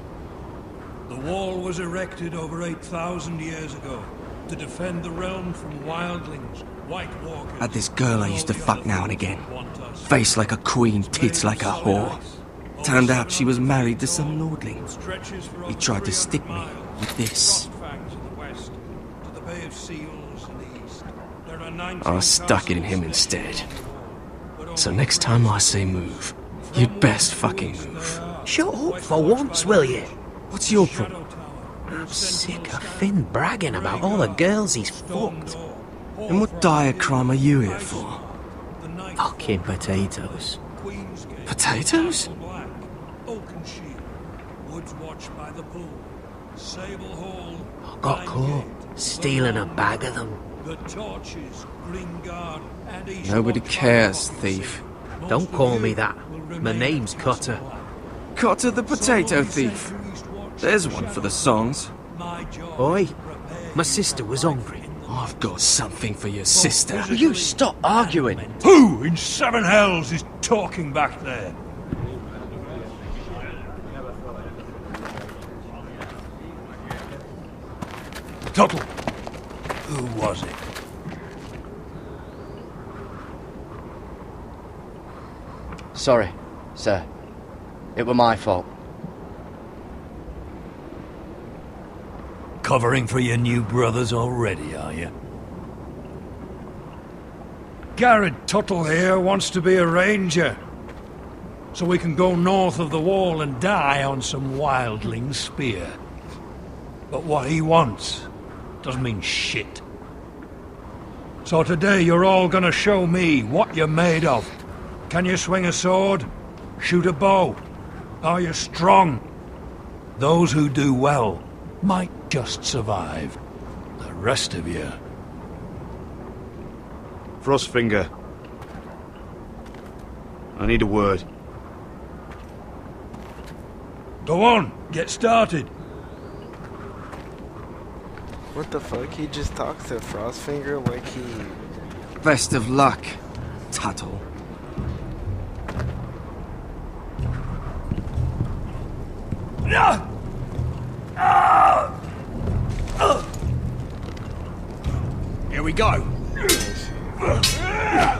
S17: The wall was erected over 8,000 years ago to defend the realm from wildlings, White Walkers...
S11: Had this girl I used to fuck now and again. Face like a queen, tits like a whore. Turned out she was married to some lordling. He tried to stick me with this. I stuck it in him instead. So next time I say move, you'd best fucking move.
S16: Shut up for once, will you?
S11: What's your problem?
S16: I'm sick of Finn bragging about all the girls he's fucked.
S11: And what dire crime are you here for?
S16: Fucking potatoes.
S11: Potatoes?
S16: I got caught stealing a bag of them.
S11: Nobody cares, thief.
S16: Don't call me that. My name's Cutter.
S11: Cutter the potato thief. There's one for the songs.
S16: Oi, my sister was hungry.
S11: I've got something for your sister.
S15: Will you stop arguing?
S17: Who in seven hells is talking back there? Tuttle. Who was it?
S15: Sorry, sir. It were my fault.
S17: Covering for your new brothers already, are you? Garrett Tuttle here wants to be a ranger. So we can go north of the wall and die on some wildling spear. But what he wants doesn't mean shit. So today you're all gonna show me what you're made of. Can you swing a sword? Shoot a bow? Are you strong? Those who do well might just survive. The rest of you...
S2: Frostfinger. I need a word.
S17: Go on, get started.
S1: What the fuck? He just talks to Frostfinger like he...
S11: Best of luck, Tuttle. Here we go.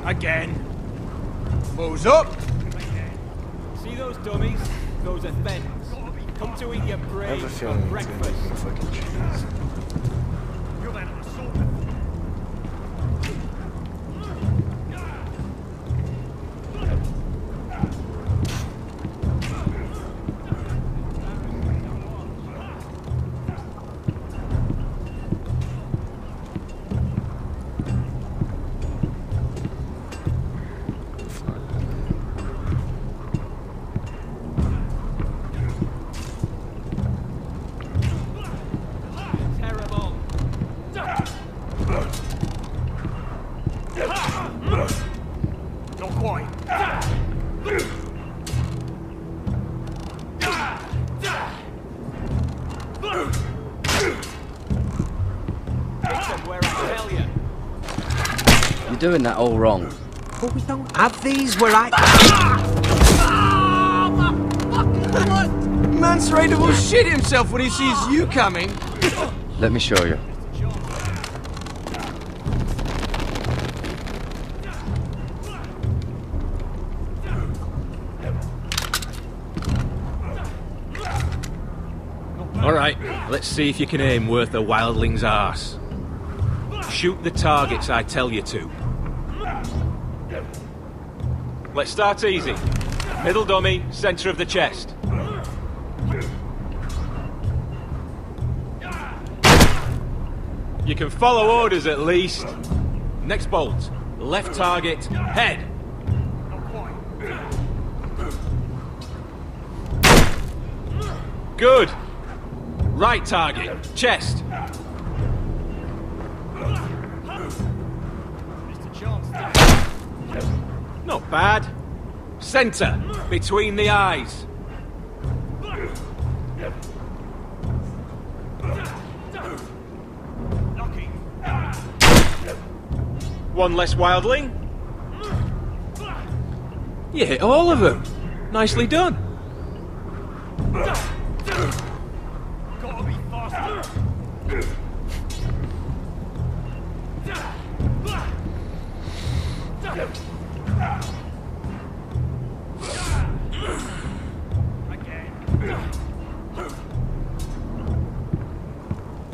S4: Again.
S11: Balls up.
S8: See those dummies? Those are thens. Come to eat your
S1: I have a
S8: brains for
S1: feeling it's gonna
S8: breakfast.
S1: be fucking cheese.
S15: You're doing that all wrong.
S16: But we don't have these where I...
S11: Man's ready to shit himself when he sees you coming.
S15: Let me show you.
S10: Alright, let's see if you can aim worth a wildling's arse. Shoot the targets I tell you to. Let's start easy. Middle dummy, centre of the chest. You can follow orders at least. Next bolt. Left target, head. Good. Right target. Chest. Not bad. Centre. Between the eyes. One less wildling. You hit all of them. Nicely done.
S8: Gotta be faster.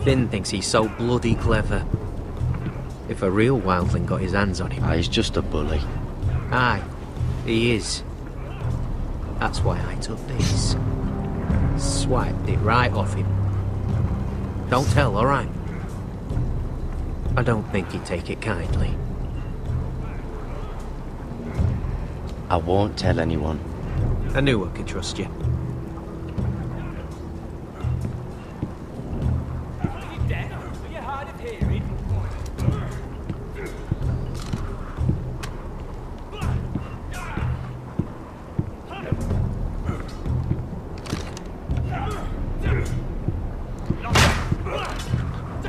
S16: Finn thinks he's so bloody clever. If a real wildling got his hands on him...
S14: He's just a bully.
S16: Aye, he is. That's why I took this. Swiped it right off him. Don't tell, alright? I don't think he'd take it kindly.
S14: I won't tell anyone.
S16: I knew I could trust you.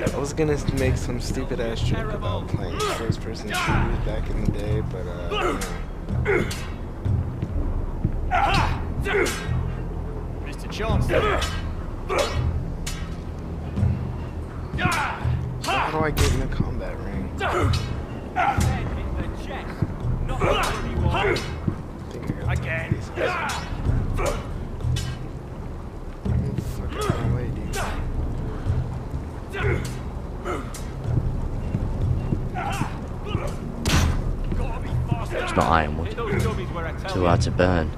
S1: I was gonna make some stupid ass joke about playing first person shooters back in the day, but
S8: Mr. Chancellor.
S1: how do I get in a combat ring?
S8: Again.
S14: It's not ironwood. Too hard to burn.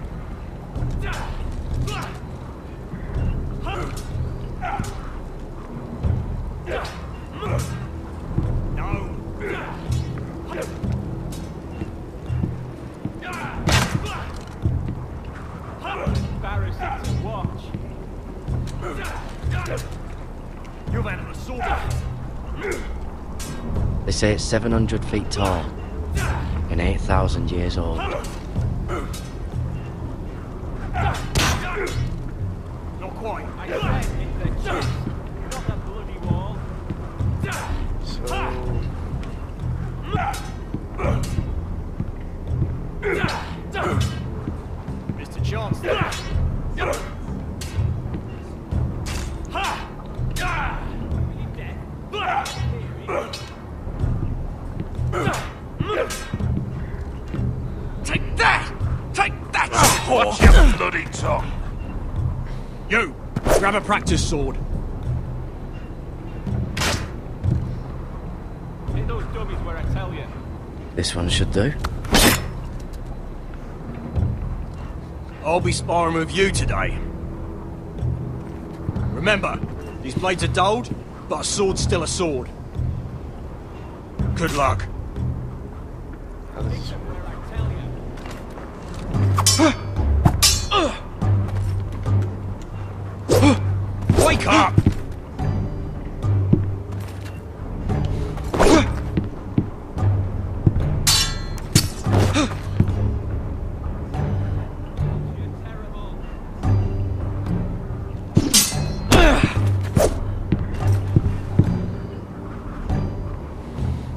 S14: They say it's 700 feet tall and 8,000 years old.
S8: Not quite. I said in the chest, not that bloody wall. Mr. Chancellor.
S19: Take that! Take that!
S17: Watch your bloody tongue!
S8: You! Grab a practice sword.
S10: Hit those dummies where I tell you.
S14: This one should do.
S8: I'll be sparring with you today. Remember, these blades are dulled, but a sword's still a sword. Good luck. Wake up!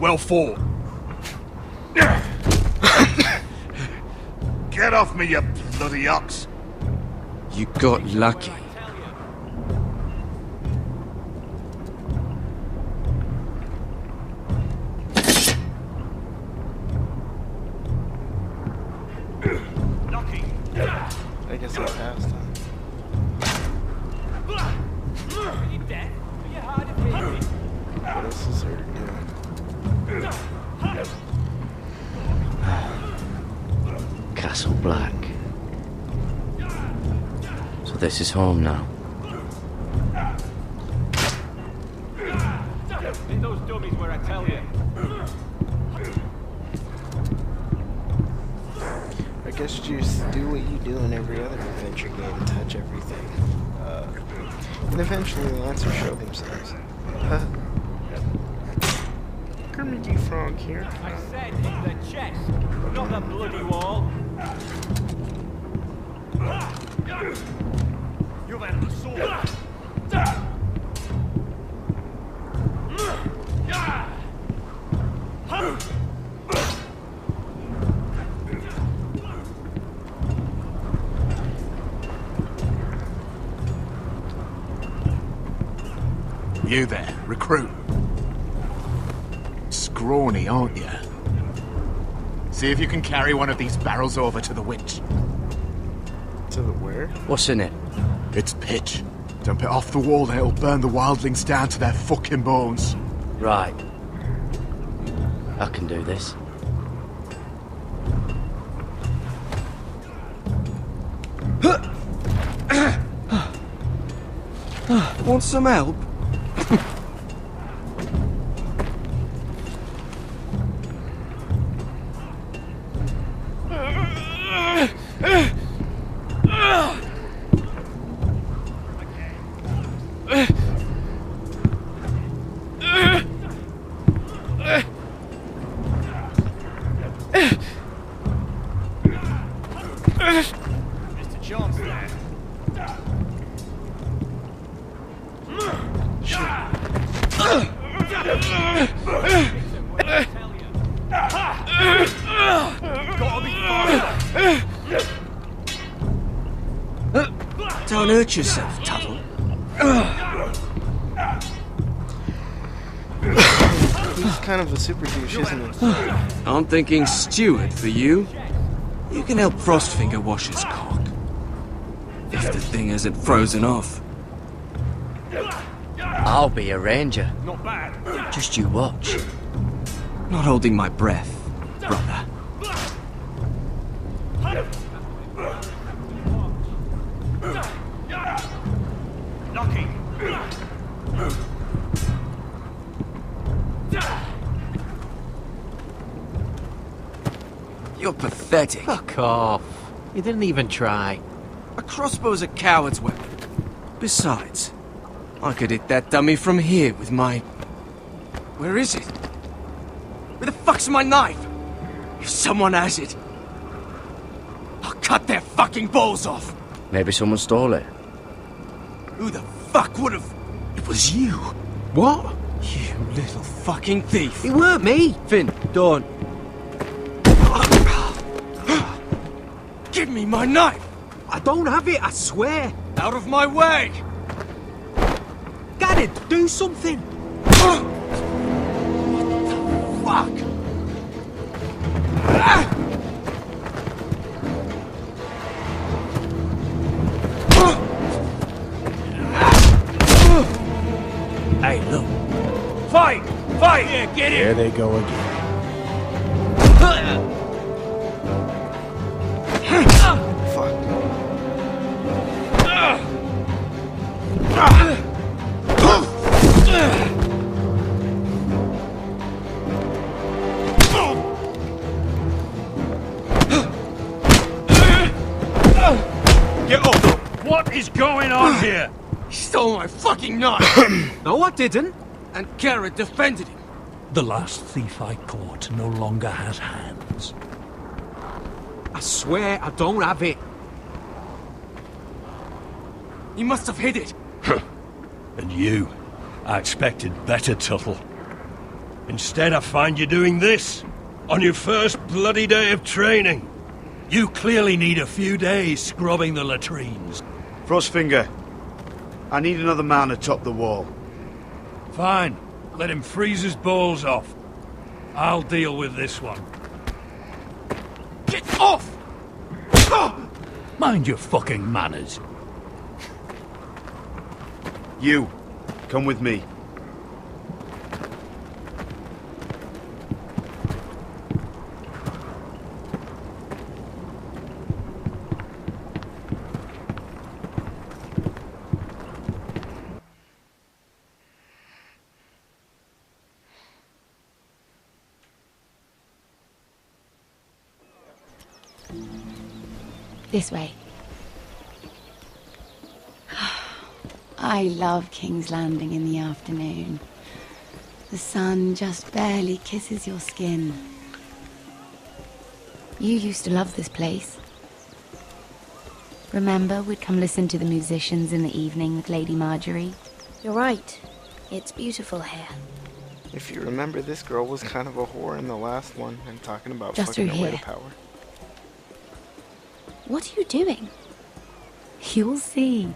S8: Well fought.
S17: Get off me, you bloody ox!
S11: You got lucky.
S1: I guess I passed on. What else is there to do?
S14: Castle Black. So this is home now.
S10: Hit those dummies where I tell you.
S1: I guess you just do what you do in every other adventure game, touch everything. And eventually the answers show themselves. Kermit Frog here.
S4: I said in the chest, not the bloody wall. You've had a sword.
S3: You there, recruit? Scrawny, aren't you? See if you can carry one of these barrels over to the winch.
S1: To the where?
S15: What's in it?
S3: It's pitch. Dump it off the wall and it'll burn the wildlings down to their fucking bones.
S15: Right. I can do this.
S22: Want some help?
S4: Mr. John's there.
S22: Don't hurt yourself, Tuttle.
S1: He's kind of a super douche, isn't he?
S22: I'm thinking steward for you. You can help Frostfinger wash his cock. If the thing hasn't frozen off.
S15: I'll be a ranger.
S4: Not bad.
S15: Just you watch.
S22: Not holding my breath, brother.
S4: Lucky.
S22: You're pathetic.
S16: Fuck off. You didn't even try.
S22: A crossbow's a coward's weapon. Besides, I could hit that dummy from here with my... Where is it? Where the fuck's my knife? If someone has it, I'll cut their fucking balls off.
S15: Maybe someone stole it.
S22: Who the fuck would have... It was you.
S16: What?
S22: You little fucking thief.
S16: It weren't me.
S22: Finn, don't. Give me my knife.
S16: I don't have it, I swear.
S22: Out of my way.
S16: Garrett, do something.
S22: What the fuck?
S17: Hey, look. Fight! Fight!
S4: Yeah, get
S17: Here
S4: it!
S17: they go again.
S4: Get up! What is going on here?
S22: He stole my fucking knife.
S16: No, I didn't.
S22: And Garrett defended him.
S17: The last thief I caught no longer has hands.
S16: I swear I don't have it.
S22: He must have hid it.
S17: And you, I expected better, Tuttle. Instead, I find you doing this on your first bloody day of training. You clearly need a few days scrubbing the latrines.
S2: Frostfinger, I need another man atop the wall.
S17: Fine. Let him freeze his balls off. I'll deal with this one.
S22: Get off!
S17: Mind your fucking manners.
S2: You, come with me.
S21: This way. I love King's Landing in the afternoon. The sun just barely kisses your skin. You used to love this place. Remember, we'd come listen to the musicians in the evening with Lady Marjorie?
S18: You're right. It's beautiful here.
S1: If you remember, this girl was kind of a whore in the last one, and talking about
S21: Just
S1: fucking
S21: through
S1: her way to
S21: here.
S1: power.
S18: What are you doing?
S21: You'll see.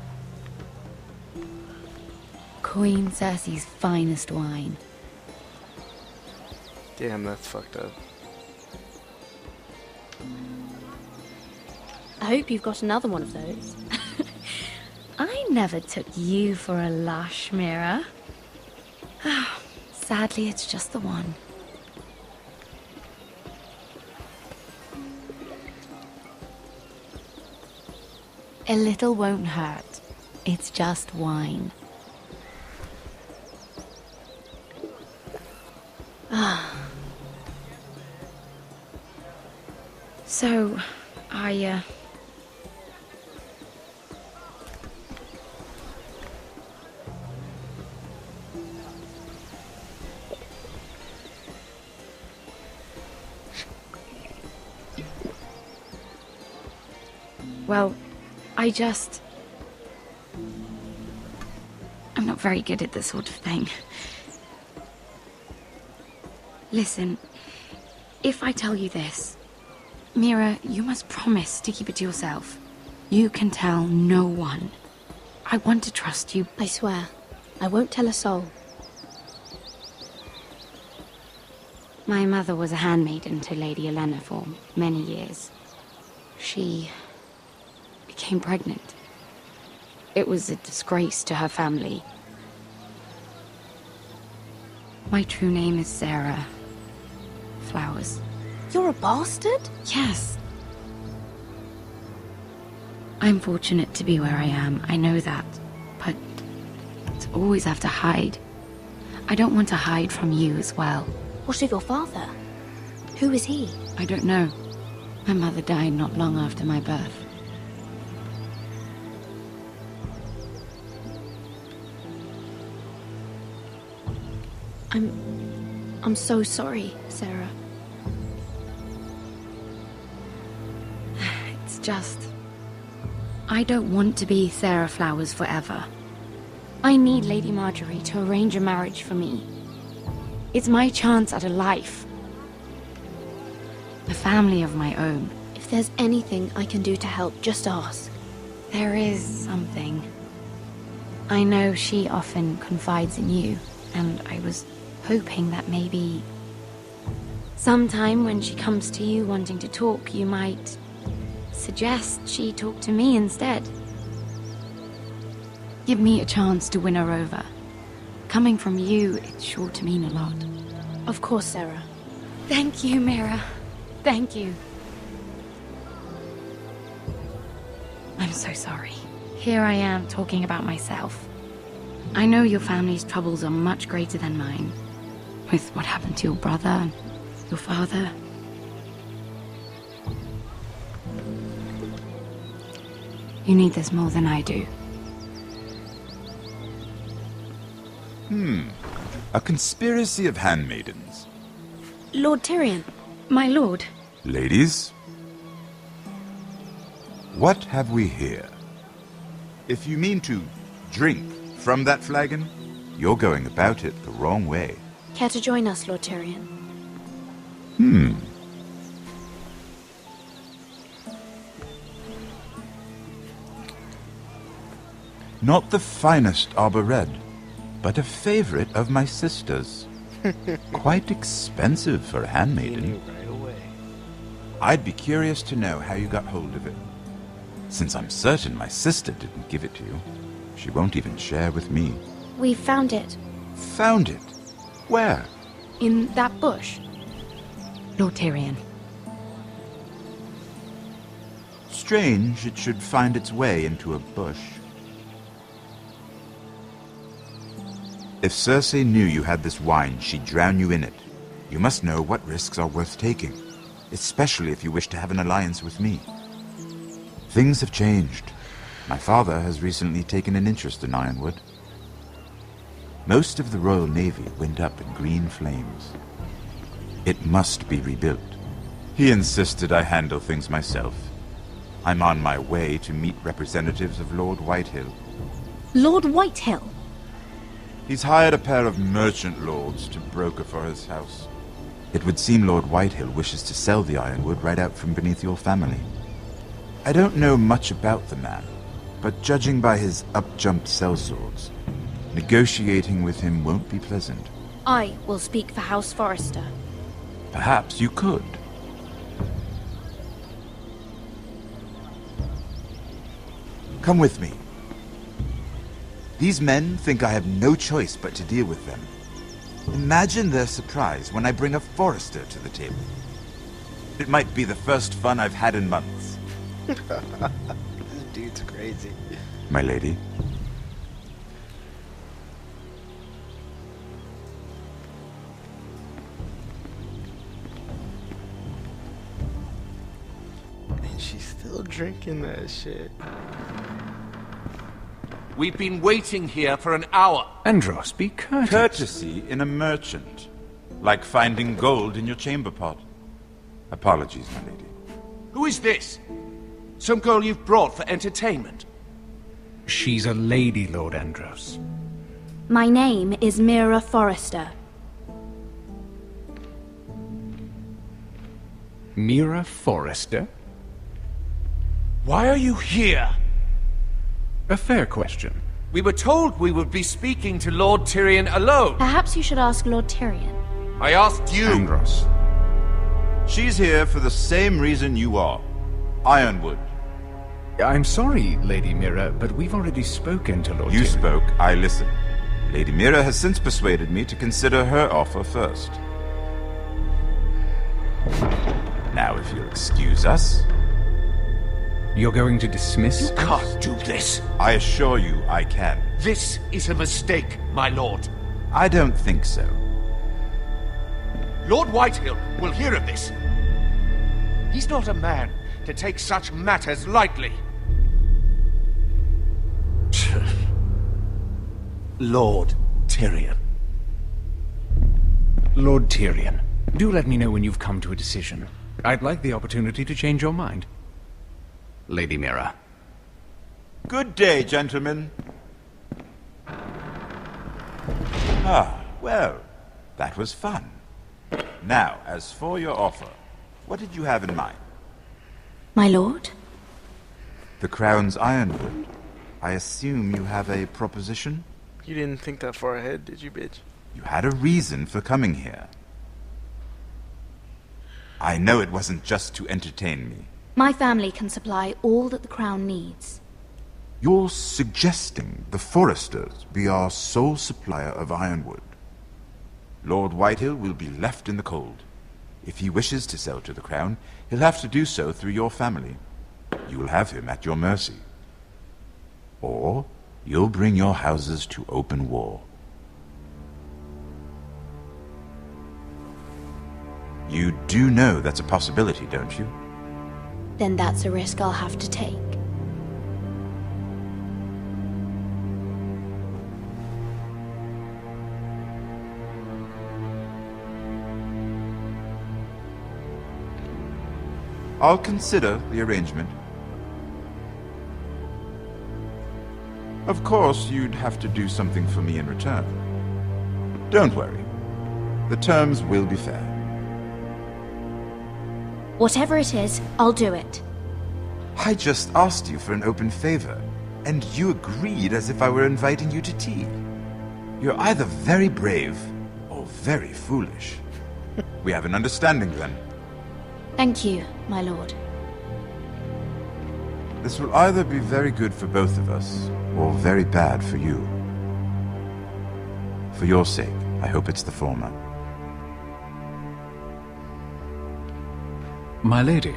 S21: Queen Cersei's finest wine.
S1: Damn, that's fucked up.
S18: I hope you've got another one of those.
S21: I never took you for a lush, Mira. Sadly, it's just the one. A little won't hurt. It's just wine. So, well, I'm not very good at this sort of thing. Listen, if I tell you this, Mira, you must promise to keep it to yourself. You can tell no one. I want to trust you.
S18: I swear, I won't tell a soul.
S21: My mother was a handmaiden to Lady Olenna for many years. She became pregnant. It was a disgrace to her family. My true name is Sarah Flowers.
S18: You're a bastard?
S21: Yes. I'm fortunate to be where I am, I know that. But to always have to hide. I don't want to hide from you as well.
S18: What of your father? Who is he?
S21: I don't know. My mother died not long after my birth.
S18: I'm so sorry, Sarah.
S21: It's just... I don't want to be Sarah Flowers forever. I need Lady Marjorie to arrange a marriage for me. It's my chance at a life. A family of my own.
S18: If there's anything I can do to help, just ask.
S21: There is something. I know she often confides in you, and I was hoping that maybe... sometime when she comes to you wanting to talk, you might suggest she talk to me instead. Give me a chance to win her over. Coming from you, it's sure to mean a lot.
S18: Of course, Sarah.
S21: Thank you, Mira. Thank you. I'm so sorry. Here I am talking about myself. I know your family's troubles are much greater than mine. With what happened to your brother and your father. You need this more than I do.
S5: A conspiracy of handmaidens.
S18: Lord Tyrion.
S21: My lord.
S5: Ladies, what have we here? If you mean to drink from that flagon, you're going about it the wrong way.
S18: Care to join us, Lord Tyrion?
S5: Not the finest arbor red, but a favorite of my sister's. Quite expensive for a handmaiden.
S1: Right away.
S5: I'd be curious to know how you got hold of it. Since I'm certain my sister didn't give it to you, she won't even share with me.
S18: We found it.
S5: Found it? Where?
S21: In that bush. Lord Tyrion.
S5: Strange it should find its way into a bush. If Cersei knew you had this wine, she'd drown you in it. You must know what risks are worth taking, especially if you wish to have an alliance with me. Things have changed. My father has recently taken an interest in Ironwood. Most of the Royal Navy went up in green flames. It must be rebuilt. He insisted I handle things myself. I'm on my way to meet representatives of Lord Whitehill.
S6: Lord Whitehill?
S5: He's hired a pair of merchant lords to broker for his house. It would seem Lord Whitehill wishes to sell the Ironwood right out from beneath your family. I don't know much about the man, but judging by his up-jump sellswords, negotiating with him won't be pleasant.
S6: I will speak for House Forrester.
S5: Perhaps you could. Come with me. These men think I have no choice but to deal with them. Imagine their surprise when I bring a Forrester to the table. It might be the first fun I've had in months.
S1: This dude's crazy.
S5: My lady.
S1: And she's still drinking that shit.
S19: We've been waiting here for an hour.
S17: Andros, be courteous.
S5: Courtesy in a merchant. Like finding gold in your chamber pot. Apologies, my lady.
S19: Who is this? Some girl you've brought for entertainment?
S17: She's a lady, Lord Andros.
S6: My name is Mira Forrester.
S17: Mira Forrester?
S19: Why are you here?
S17: A fair question.
S19: We were told we would be speaking to Lord Tyrion alone.
S6: Perhaps you should ask Lord Tyrion.
S19: I asked you.
S17: Andros.
S5: She's here for the same reason you are. Ironwood.
S17: I'm sorry, Lady Mira, but we've already spoken to Lord Tyrion.
S5: You spoke, I listened. Lady Mira has since persuaded me to consider her offer first. Now, if you'll excuse us...
S17: You're going to dismiss?
S19: You can't do this.
S5: I assure you I can.
S19: This is a mistake, my lord.
S5: I don't think so.
S19: Lord Whitehill will hear of this. He's not a man to take such matters lightly. Lord Tyrion.
S17: Lord Tyrion, do let me know when you've come to a decision. I'd like the opportunity to change your mind. Lady Mira.
S5: Good day, gentlemen. Ah, well, that was fun. Now, as for your offer, what did you have in mind?
S6: My lord?
S5: The Crown's Ironwood. I assume you have a proposition?
S1: You didn't think that far ahead, did you, bitch?
S5: You had a reason for coming here. I know it wasn't just to entertain me.
S6: My family can supply all that the Crown needs.
S5: You're suggesting the Forresters be our sole supplier of ironwood. Lord Whitehill will be left in the cold. If he wishes to sell to the Crown, he'll have to do so through your family. You will have him at your mercy. Or you'll bring your houses to open war. You do know that's a possibility, don't you?
S6: Then that's a risk I'll have to take.
S5: I'll consider the arrangement. Of course, you'd have to do something for me in return. Don't worry. The terms will be fair.
S6: Whatever it is, I'll do it.
S5: I just asked you for an open favor, and you agreed as if I were inviting you to tea. You're either very brave or very foolish. We have an understanding then.
S6: Thank you, my lord.
S5: This will either be very good for both of us, or very bad for you. For your sake, I hope it's the former.
S17: My lady.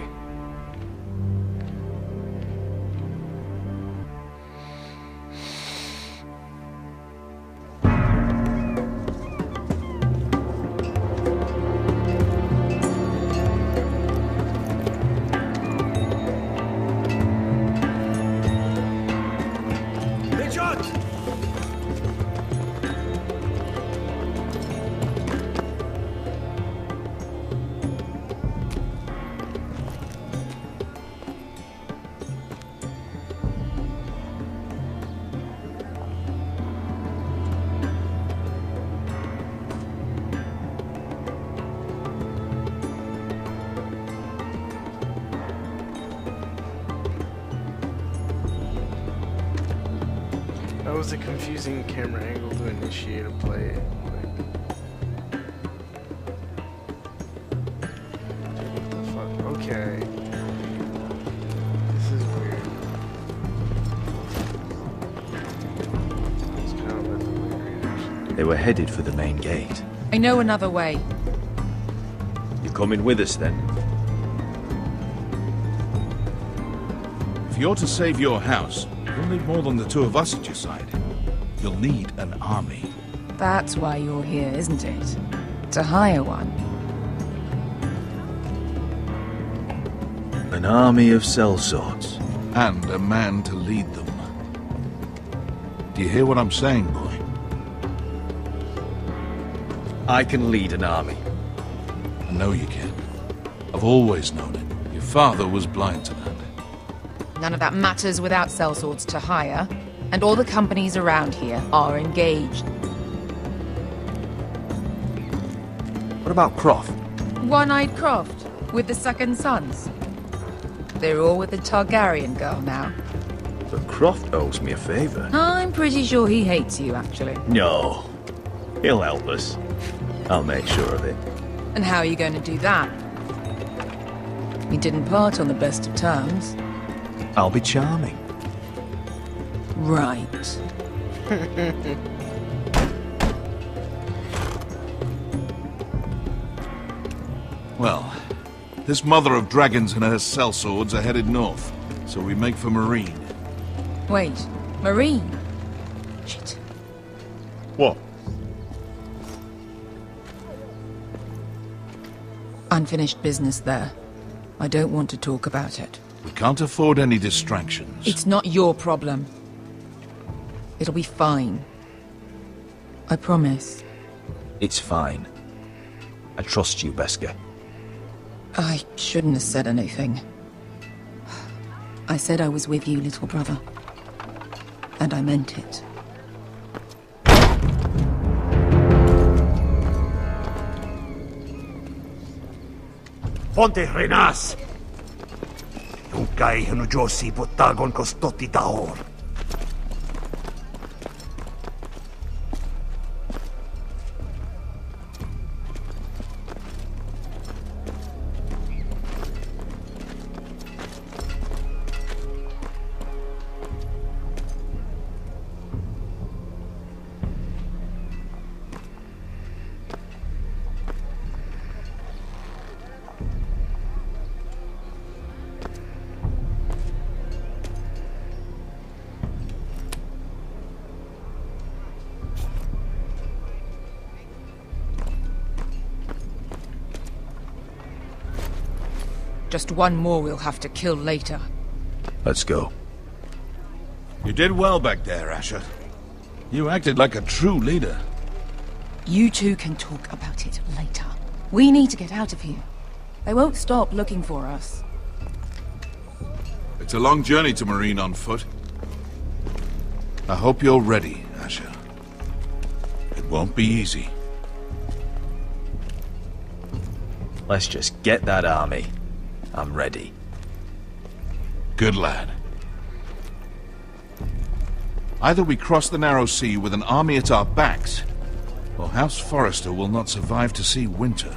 S1: was a confusing camera angle to initiate a play. What the fuck? Okay. This is weird. It's kind of weird.
S12: They were headed for the main gate.
S7: I know another way.
S12: You coming with us then?
S3: If you're to save your house, you'll need more than the two of us at your side. You'll need an army.
S7: That's why you're here, isn't it? To hire one.
S12: An army of sellswords.
S3: And a man to lead them. Do you hear what I'm saying, boy?
S12: I can lead an army.
S3: I know you can. I've always known it. Your father was blind to that.
S7: None of that matters without sellswords to hire, and all the companies around here are engaged.
S12: What about Croft?
S7: One-Eyed Croft, with the second sons. They're all with the Targaryen girl now.
S12: But Croft owes me a favor.
S7: I'm pretty sure he hates you, actually.
S12: No. He'll help us. I'll make sure of it.
S7: And how are you going to do that? We didn't part on the best of terms.
S12: I'll be charming.
S7: Right.
S3: Well, this mother of dragons and her sellswords are headed north, so we make for Marine.
S7: Wait, Marine? Shit.
S12: What?
S7: Unfinished business there. I don't want to talk about it.
S3: We can't afford any distractions.
S7: It's not your problem. It'll be fine. I promise.
S12: It's fine. I trust you, Beskar.
S7: I shouldn't have said anything. I said I was with you, little brother. And I meant it.
S4: Ponte Renas! Yung kay Hanujosi Potagon Kostoti Taor.
S7: Just one more we'll have to kill later.
S12: Let's go.
S3: You did well back there, Asher. You acted like a true leader.
S7: You two can talk about it later. We need to get out of here. They won't stop looking for us.
S3: It's a long journey to Marine on foot. I hope you're ready, Asher. It won't be easy.
S12: Let's just get that army. I'm ready.
S3: Good lad. Either we cross the narrow sea with an army at our backs, or House Forrester will not survive to see winter.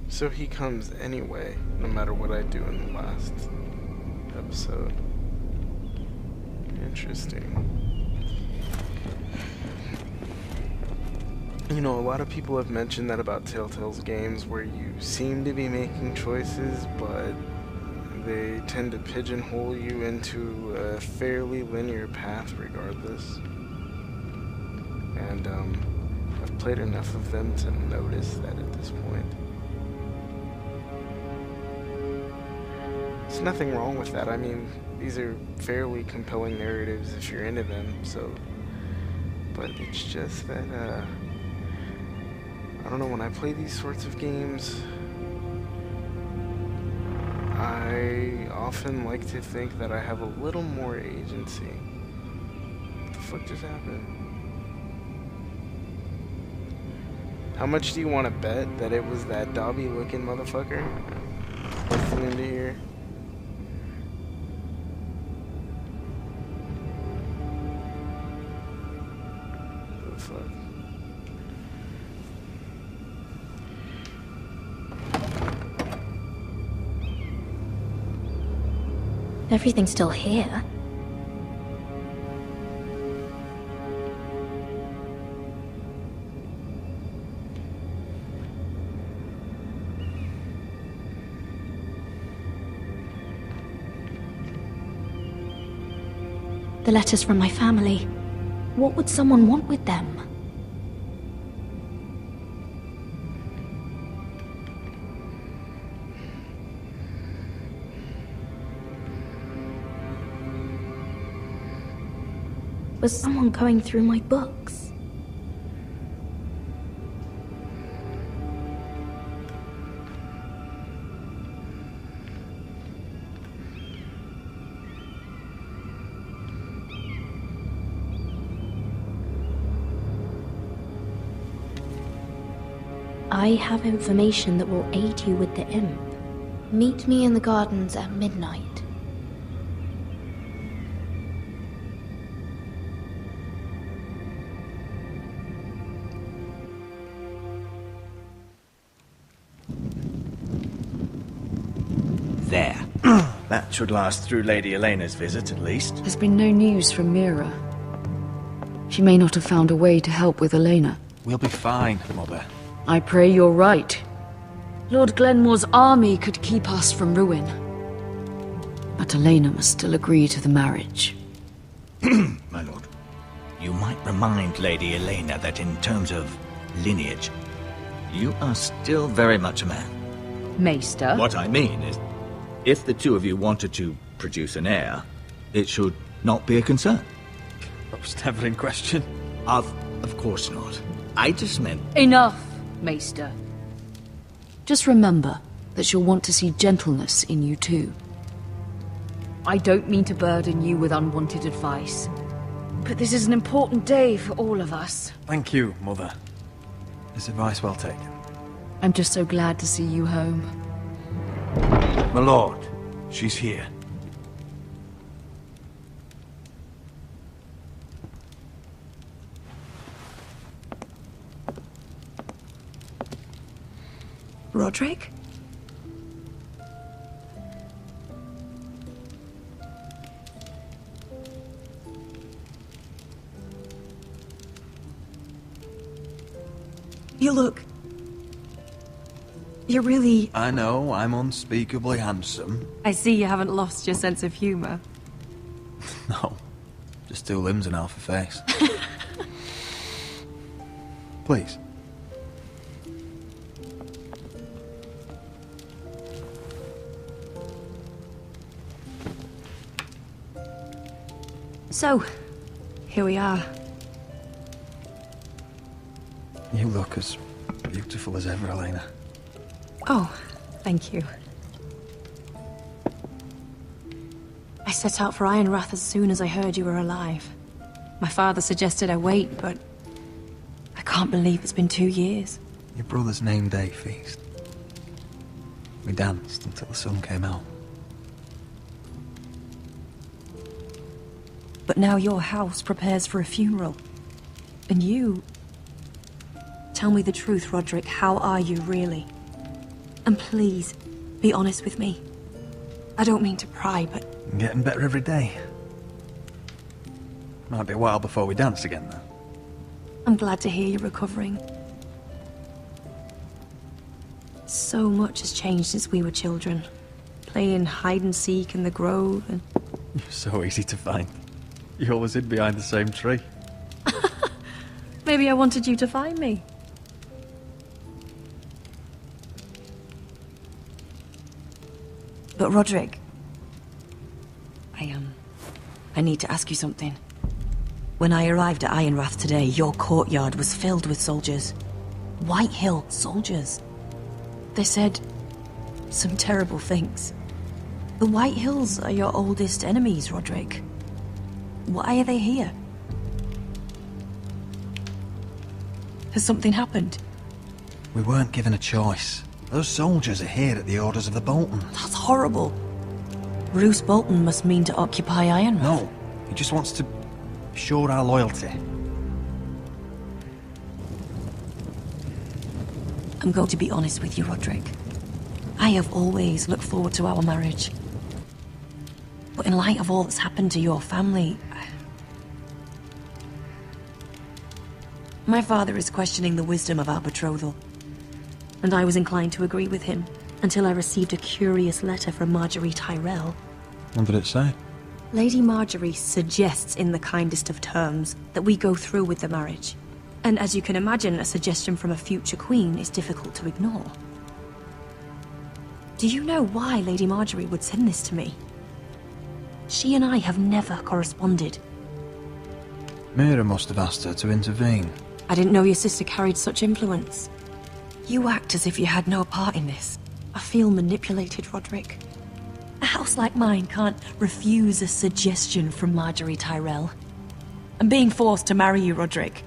S1: So he comes anyway, no matter what I do in the last episode. Interesting. You know, a lot of people have mentioned that about Telltale's games, where you seem to be making choices, but they tend to pigeonhole you into a fairly linear path regardless. And I've played enough of them to notice that at this point. There's nothing wrong with that. I mean, these are fairly compelling narratives if you're into them, so... But it's just that, I don't know, when I play these sorts of games, I often like to think that I have a little more agency. What the fuck just happened? How much do you want to bet that it was that Dobby-looking motherfucker listening to here? fuck?
S6: Everything's still here. The letters from my family. What would someone want with them? Was someone going through my books? I have information that will aid you with the imp. Meet me in the gardens at midnight.
S12: There. That should last through Lady Elena's visit, at least.
S20: There's been no news from Mira. She may not have found a way to help with Elena.
S9: We'll be fine, Mother.
S20: I pray you're right. Lord Glenmore's army could keep us from ruin. But Elena must still agree to the marriage.
S12: My lord, you might remind Lady Elena that in terms of lineage, you are still very much a man.
S20: Maester?
S12: What I mean is, if the two of you wanted to produce an heir, it should not be a concern.
S9: That was never in question.
S12: Of course not. I just meant...
S20: Enough, Maester. Just remember that she'll want to see gentleness in you too. I don't mean to burden you with unwanted advice, but this is an important day for all of us.
S9: Thank you, Mother. This advice well taken.
S20: I'm just so glad to see you home.
S9: My lord, she's here.
S7: Roderick? You look... You're really...
S9: I know, I'm unspeakably handsome.
S7: I see you haven't lost your sense of humor.
S9: No, just two limbs and half a face. Please.
S7: So, here we are.
S9: You look as beautiful as ever, Elena.
S7: Oh, thank you. I set out for Ironrath as soon as I heard you were alive. My father suggested I wait, but I can't believe it's been 2 years.
S9: Your brother's name day feast. We danced until the sun came out.
S7: But now your house prepares for a funeral. And you... Tell me the truth, Roderick. How are you, really? And please, be honest with me. I don't mean to pry, but...
S9: I'm getting better every day. Might be a while before we dance again, though.
S7: I'm glad to hear you're recovering. So much has changed since we were children. Playing hide-and-seek in the grove and...
S9: You're so easy to find. You always hid behind the same tree.
S7: Maybe I wanted you to find me. But Roderick... I need to ask you something. When I arrived at Ironrath today, your courtyard was filled with soldiers. White Hill soldiers. They said some terrible things. The White Hills are your oldest enemies, Roderick. Why are they here? Has something happened?
S9: We weren't given a choice. Those soldiers are here at the orders of the Bolton.
S7: That's horrible. Roose Bolton must mean to occupy Ironrath.
S9: No, he just wants to assure our loyalty.
S7: I'm going to be honest with you, Roderick. I have always looked forward to our marriage. But in light of all that's happened to your family... My father is questioning the wisdom of our betrothal. And I was inclined to agree with him, until I received a curious letter from Marjorie Tyrell.
S9: What did it say?
S7: Lady Marjorie suggests in the kindest of terms that we go through with the marriage. And as you can imagine, a suggestion from a future queen is difficult to ignore. Do you know why Lady Marjorie would send this to me? She and I have never corresponded.
S9: Mira must have asked her to intervene.
S7: I didn't know your sister carried such influence. You act as if you had no part in this. I feel manipulated, Roderick. A house like mine can't refuse a suggestion from Marjorie Tyrell. I'm being forced to marry you, Roderick.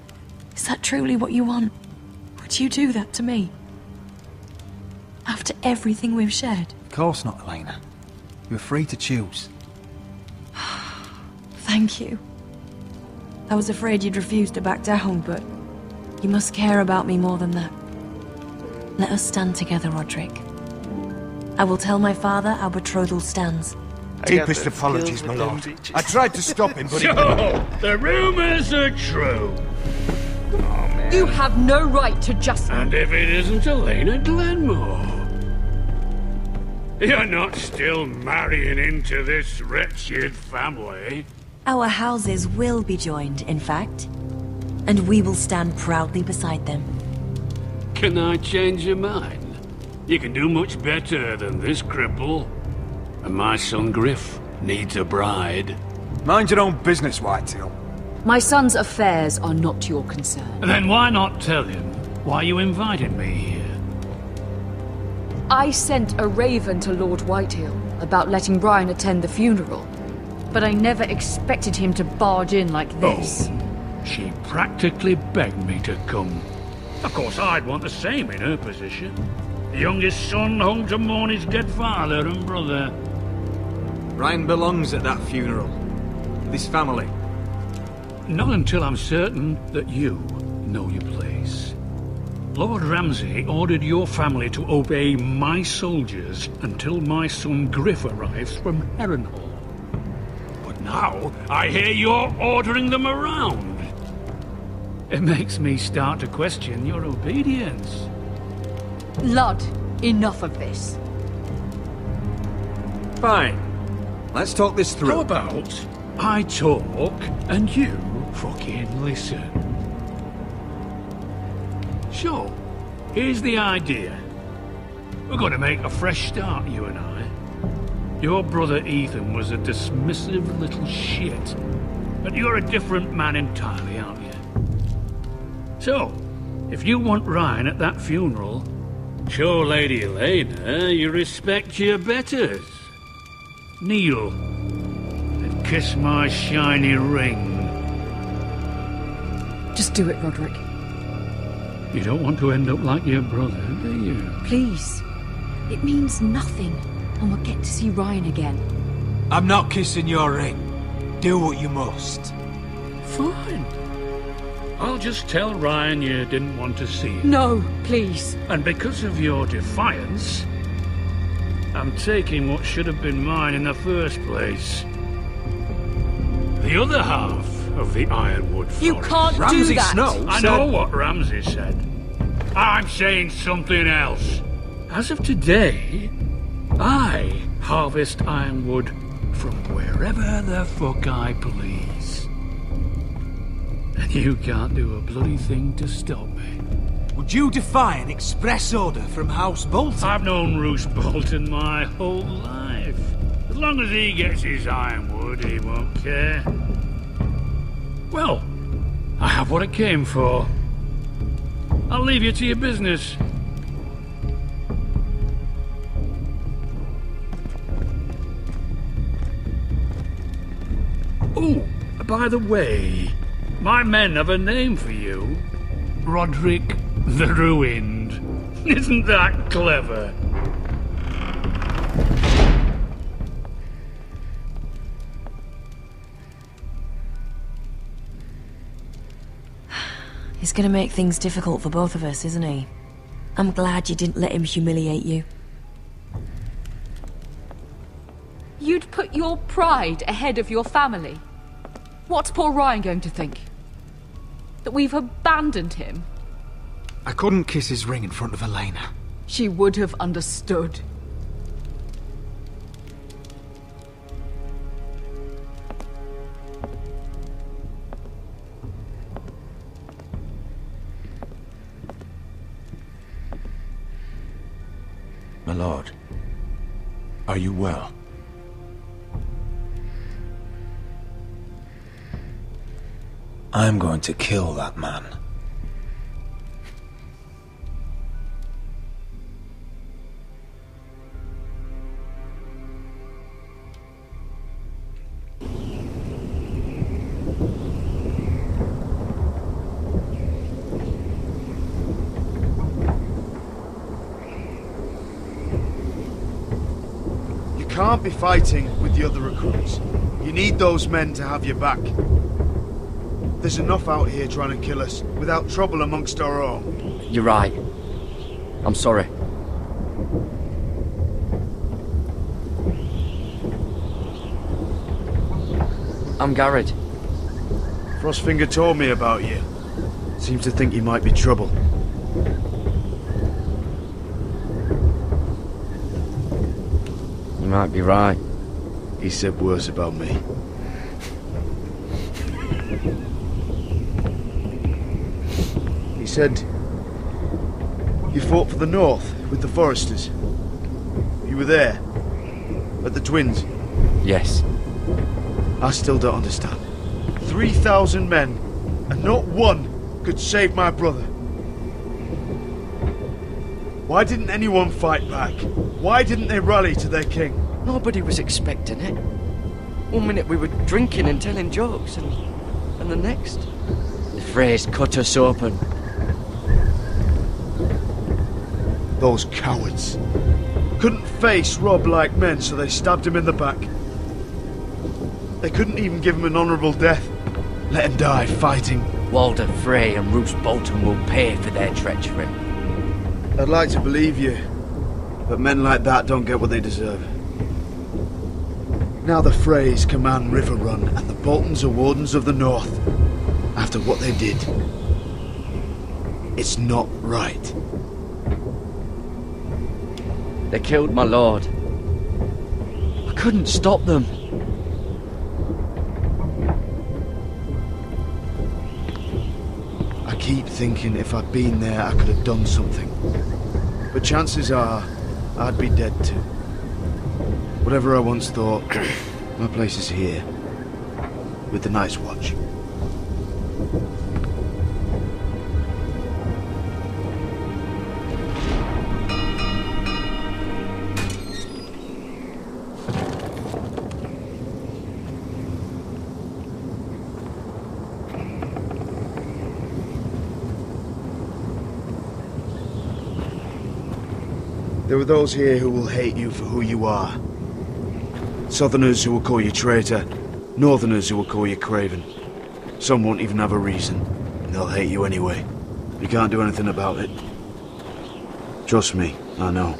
S7: Is that truly what you want? Would you do that to me? After everything we've shared?
S9: Of course not, Elena. You're free to choose.
S7: Thank you. I was afraid you'd refuse to back down, but you must care about me more than that. Let us stand together, Roderick. I will tell my father our betrothal stands.
S2: Deepest apologies, my lord. I tried to stop him, but
S17: so, the rumors are true.
S20: You have no right to just...
S17: And if it isn't Elena Glenmore? You're not still marrying into this wretched family?
S7: Our houses will be joined, in fact. And we will stand proudly beside them.
S17: Can I change your mind? You can do much better than this cripple. And my son Griff needs a bride.
S2: Mind your own business, Whitetail.
S20: My son's affairs are not your concern.
S17: Then why not tell him why you invited me here?
S20: I sent a raven to Lord Whitehill about letting Brian attend the funeral. But I never expected him to barge in like this.
S17: Oh, she practically begged me to come. Of course, I'd want the same in her position. The youngest son home to mourn his dead father and brother.
S10: Ryan belongs at that funeral. This family.
S17: Not until I'm certain that you know your place. Lord Ramsay ordered your family to obey my soldiers until my son Griff arrives from Harrenhal. But now, I hear you're ordering them around. It makes me start to question your obedience.
S20: Lud, enough of this.
S10: Fine. Let's talk this through.
S17: How about I talk and you fucking listen? So, here's the idea. We're going to make a fresh start, you and I. Your brother Ethan was a dismissive little shit. But you're a different man entirely, aren't you? So, if you want Ryan at that funeral, show Lady Elena you respect your betters. Kneel and kiss my shiny ring.
S20: Just do it, Roderick.
S17: You don't want to end up like your brother, do you?
S20: Please. It means nothing, and we'll get to see Ryan again.
S10: I'm not kissing your ring. Do what you must.
S17: Fine. I'll just tell Ryan you didn't want to see him.
S20: No, please.
S17: And because of your defiance, I'm taking what should have been mine in the first place. The other half of the Ironwood Forest.
S20: You can't do that!
S17: I know what Ramsay said. I'm saying something else. As of today, I harvest Ironwood from wherever the fuck I please. And you can't do a bloody thing to stop me.
S10: Would you defy an express order from House Bolton?
S17: I've known Roose Bolton my whole life. As long as he gets his Ironwood, he won't care. Well, I have what I came for. I'll leave you to your business. Oh, by the way, my men have a name for you. Roderick the Ruined. Isn't that clever?
S7: He's gonna make things difficult for both of us, isn't he? I'm glad you didn't let him humiliate you.
S20: You'd put your pride ahead of your family. What's poor Ryan going to think? That we've abandoned him?
S9: I couldn't kiss his ring in front of Elena.
S20: She would have understood.
S3: My lord, are you well?
S8: I'm going to kill that man.
S2: You can't be fighting with the other recruits. You need those men to have your back. There's enough out here trying to kill us, without trouble amongst our own.
S15: You're right. I'm sorry. I'm Garrett.
S2: Frostfinger told me about you. Seems to think you might be trouble.
S15: You might be right.
S2: He said worse about me. He said you fought for the North with the Foresters. You were there, at the Twins.
S15: Yes.
S2: I still don't understand. 3,000 men, and not one could save my brother. Why didn't anyone fight back? Why didn't they rally to their king?
S15: Nobody was expecting it. One minute we were drinking and telling jokes, and the next, the Freys cut us open.
S2: Those cowards. Couldn't face Rob like men, so they stabbed him in the back. They couldn't even give him an honourable death. Let him die fighting.
S15: Walder Frey and Roose Bolton will pay for their treachery.
S2: I'd like to believe you, but men like that don't get what they deserve. Now the Freys command River Run, and the Boltons are Wardens of the North. After what they did. It's not right.
S15: They killed my lord. I couldn't stop them.
S2: I keep thinking if I'd been there, I could have done something. But chances are, I'd be dead too. Whatever I once thought, my place is here. With the Night's Watch. There are those here who will hate you for who you are. Southerners who will call you traitor, Northerners who will call you craven. Some won't even have a reason, and they'll hate you anyway. You can't do anything about it. Trust me, I know.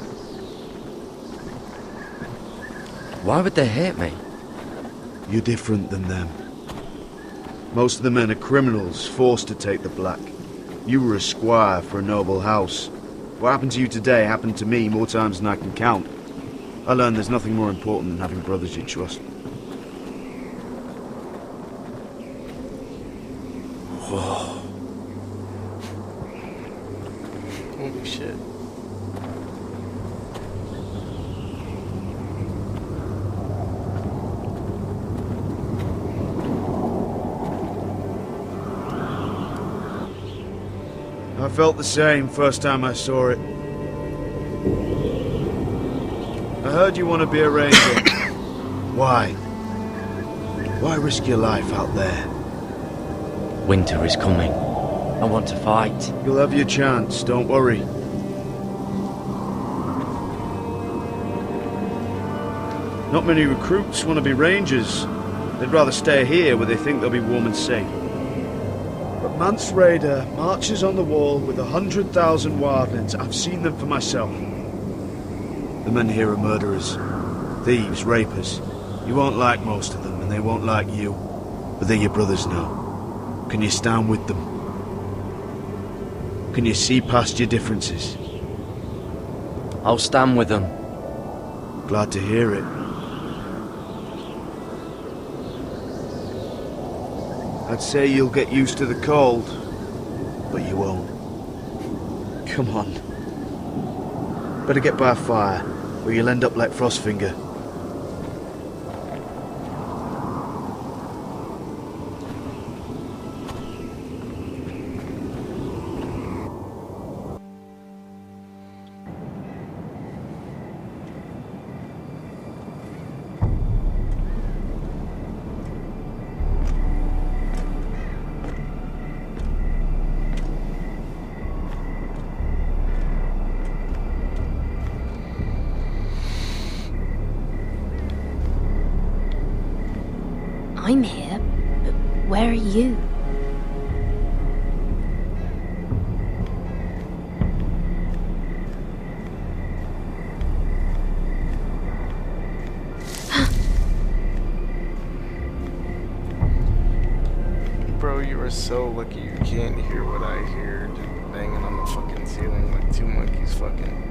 S15: Why would they hate me?
S2: You're different than them. Most of the men are criminals, forced to take the black. You were a squire for a noble house. What happened to you today happened to me more times than I can count. I learned there's nothing more important than having brothers you trust.
S1: Whoa. Holy shit.
S2: I felt the same first time I saw it. I heard you want to be a ranger. Why? Why risk your life out there?
S15: Winter is coming. I want to fight.
S2: You'll have your chance, don't worry. Not many recruits want to be rangers. They'd rather stay here where they think they'll be warm and safe. But Mance Raider marches on the wall with 100,000 wildlings. I've seen them for myself. The men here are murderers, thieves, rapers. You won't like most of them, and they won't like you. But they're your brothers now. Can you stand with them? Can you see past your differences?
S14: I'll stand with them.
S2: Glad to hear it. I'd say you'll get used to the cold, but you won't. Come on. Better get by a fire, or you'll end up like Frostfinger.
S18: I'm here, but where are you?
S1: Bro, you are so lucky you can't hear what I hear, just banging on the fucking ceiling like two monkeys fucking.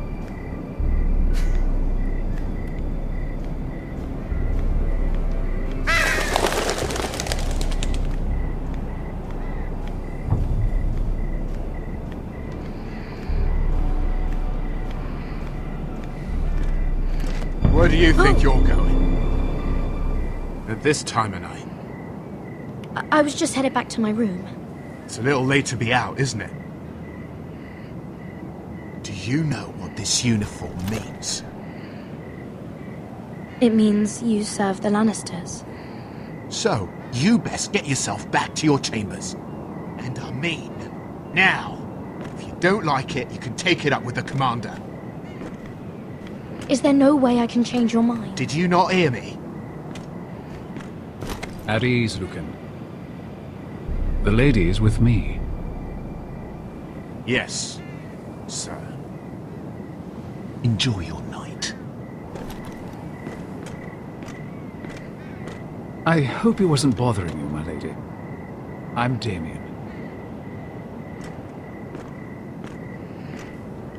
S11: Where do you think you're going? At this time of night?
S18: I was just headed back to my room.
S11: It's a little late to be out, isn't it? Do you know what this uniform means?
S18: It means you serve the Lannisters.
S11: So, you best get yourself back to your chambers. And I mean, now. If you don't like it, you can take it up with the commander.
S18: Is there no way I can change your mind?
S11: Did you not hear me?
S17: At ease, Lucan. The lady is with me.
S11: Yes, sir. Enjoy your night.
S17: I hope he wasn't bothering you, my lady. I'm Damien.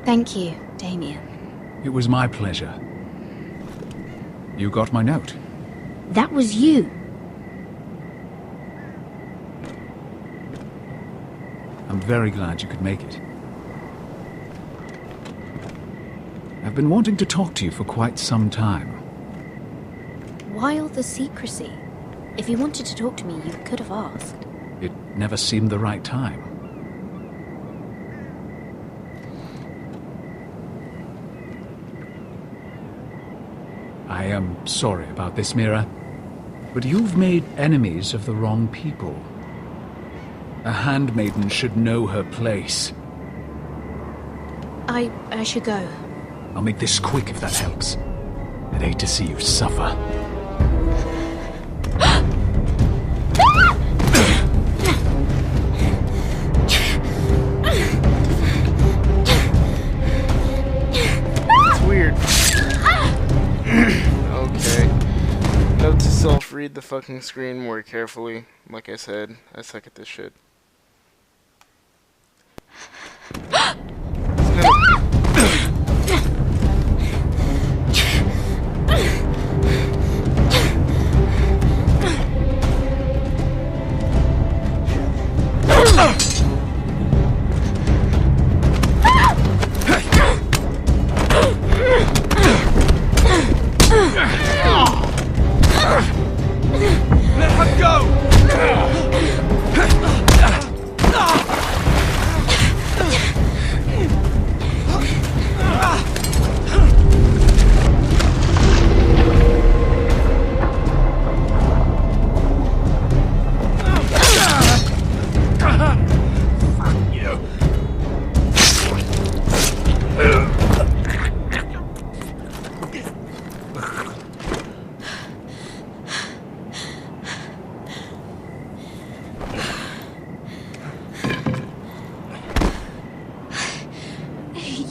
S18: Thank you, Damien.
S17: It was my pleasure. You got my note.
S18: That was you.
S17: I'm very glad you could make it. I've been wanting to talk to you for quite some time.
S18: Why all the secrecy? If you wanted to talk to me, you could have asked.
S17: It never seemed the right time. I am sorry about this, Mira, but you've made enemies of the wrong people. A handmaiden should know her place.
S18: I should go.
S17: I'll make this quick if that helps. I'd hate to see you suffer.
S1: It's weird. Okay. Note to self, read the fucking screen more carefully. Like I said, I suck at this shit.
S22: Let her go!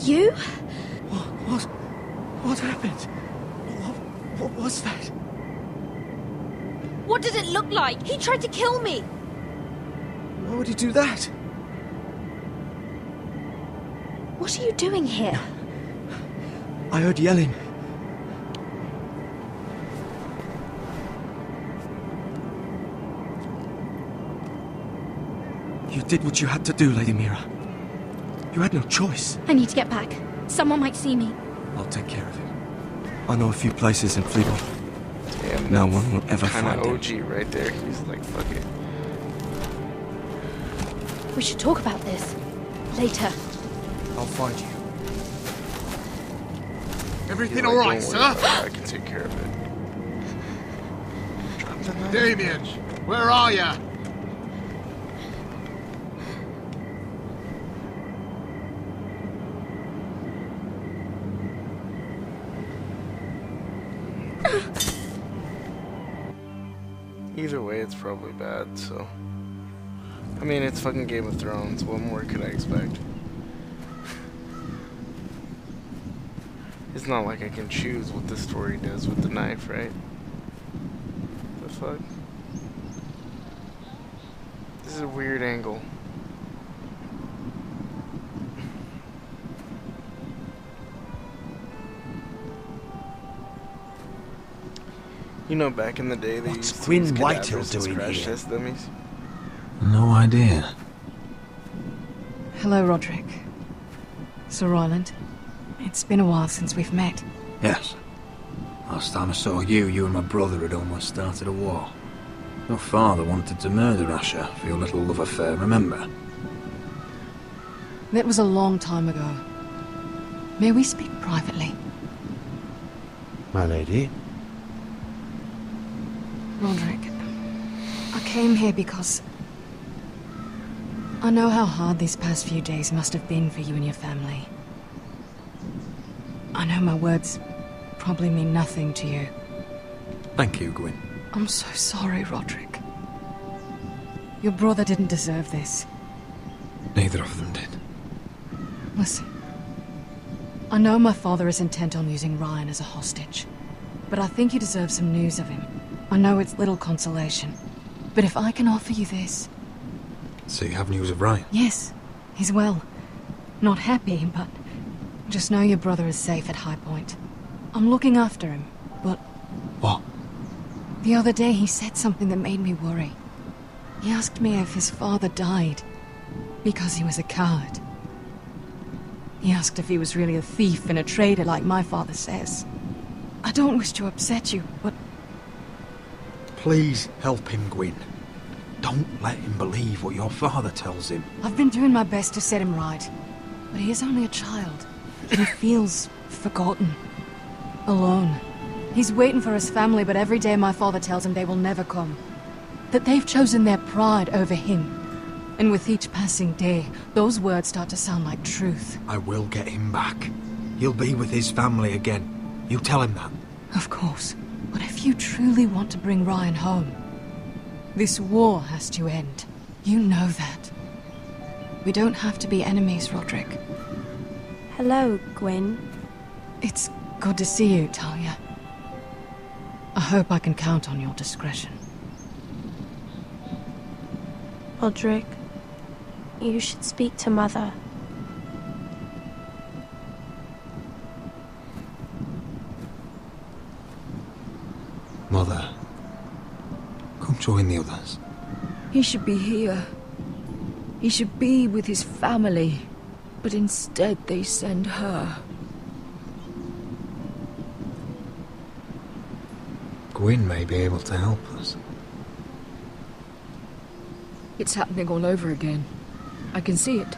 S18: You?
S22: What happened? What was that?
S18: What did it look like? He tried to kill me!
S22: Why would he do that?
S18: What are you doing here?
S22: I heard yelling. You did what you had to do, Lady Mira. You had no choice.
S18: I need to get back. Someone might see me.
S22: I'll take care of it. I know a few places in Fleetwood.
S1: Damn,
S22: no one will ever find
S1: kinda
S22: him.
S1: OG right there. He's like, fuck it.
S18: We should talk about this. Later.
S22: I'll find you.
S11: Everything
S1: He's
S11: all
S1: like,
S11: right,
S1: "Don't
S11: sir?
S1: worry about it, I can take care of it." Drop the knife.
S11: Damien, where are ya?
S1: Either way, it's probably bad, so... I mean, it's fucking Game of Thrones. What more could I expect? It's not like I can choose what the story does with the knife, right? The fuck? This is a weird angle. You know, back in the day, they used to use
S9: Queen Whitehill
S1: cadavers as
S9: doing
S1: crash
S9: here?
S1: test dummies.
S9: No idea.
S21: Hello, Roderick. Sir Roland. It's been a while since we've met.
S9: Yes. Last time I saw you and my brother had almost started a war. Your father wanted to murder Asher for your little love affair, remember?
S21: That was a long time ago. May we speak privately?
S9: My lady?
S21: Roderick, I came here because I know how hard these past few days must have been for you and your family. I know my words probably mean nothing to you.
S9: Thank you, Gwyn.
S21: I'm so sorry, Roderick. Your brother didn't deserve this.
S9: Neither of them did.
S21: Listen, I know my father is intent on using Ryan as a hostage, but I think you deserve some news of him. I know it's little consolation, but if I can offer you this...
S9: So you have news of Ryan?
S21: Yes, he's well. Not happy, but just know your brother is safe at High Point. I'm looking after him, but...
S9: What?
S21: The other day he said something that made me worry. He asked me if his father died because he was a coward. He asked if he was really a thief and a traitor like my father says. I don't wish to upset you, but...
S9: Please help him, Gwyn. Don't let him believe what your father tells him.
S21: I've been doing my best to set him right, but he is only a child. He feels forgotten, alone. He's waiting for his family, but every day my father tells him they will never come. That they've chosen their pride over him. And with each passing day, those words start to sound like truth.
S9: I will get him back. He'll be with his family again. You tell him that.
S21: Of course. But if you truly want to bring Ryan home, this war has to end. You know that. We don't have to be enemies, Roderick.
S18: Hello, Gwyn.
S21: It's good to see you, Talia. I hope I can count on your discretion.
S18: Roderick, you should speak to Mother.
S9: Mother, come join the others.
S20: He should be here. He should be with his family. But instead they send her.
S9: Gwyn may be able to help us.
S20: It's happening all over again. I can see it.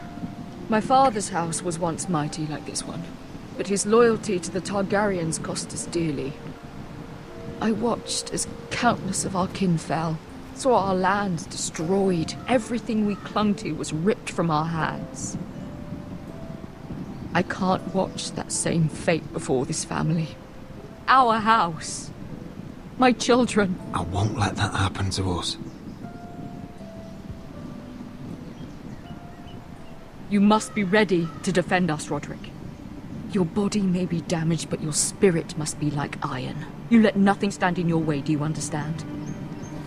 S20: My father's house was once mighty like this one, but his loyalty to the Targaryens cost us dearly. I watched as countless of our kin fell, saw our lands destroyed, everything we clung to was ripped from our hands. I can't watch that same fate before this family. Our house. My children.
S9: I won't let that happen to us.
S20: You must be ready to defend us, Roderick. Your body may be damaged, but your spirit must be like iron. You let nothing stand in your way, do you understand?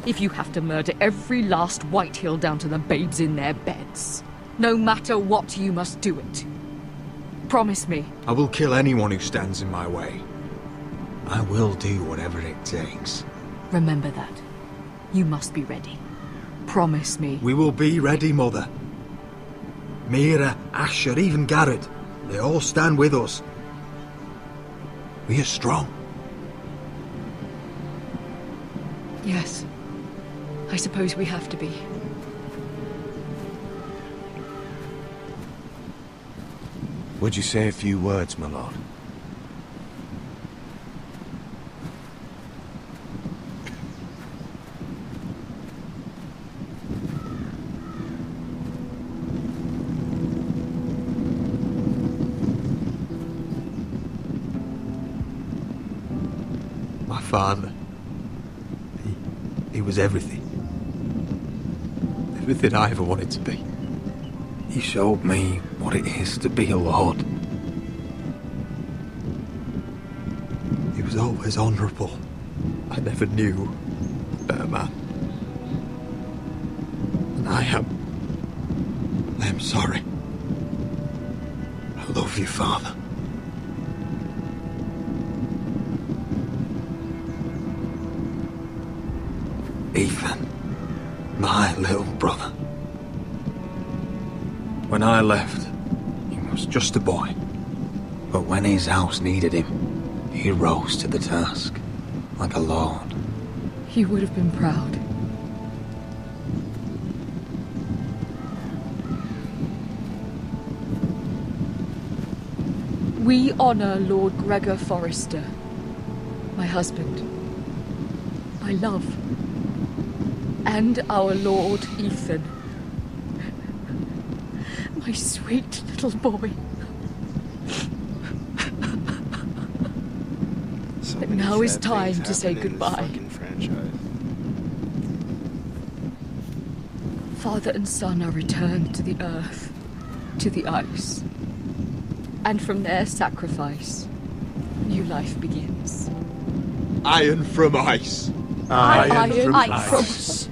S20: If you have to murder every last Whitehill down to the babes in their beds, no matter what, you must do it. Promise me.
S9: I will kill anyone who stands in my way. I will do whatever it takes.
S20: Remember that. You must be ready. Promise me.
S9: We will be ready, Mother. Mira, Asher, even Garrett. They all stand with us. We are strong.
S20: Yes. I suppose we have to be.
S8: Would you say a few words, my lord?
S9: My father. He was everything. Everything I ever wanted to be. He showed me what it is to be a lord. He was always honourable. I never knew a better man. And I am sorry. I love you, Father. Ethan, my little brother. When I left, he was just a boy. But when his house needed him, he rose to the task, like a lord.
S20: He would have been proud. We honor Lord Gregor Forrester, my husband, my love, and our Lord Ethan, my sweet little boy. But now is time to say goodbye. Father and son are returned to the earth, to the ice. And from their sacrifice, new life begins.
S11: Iron from ice.
S20: Iron from ice.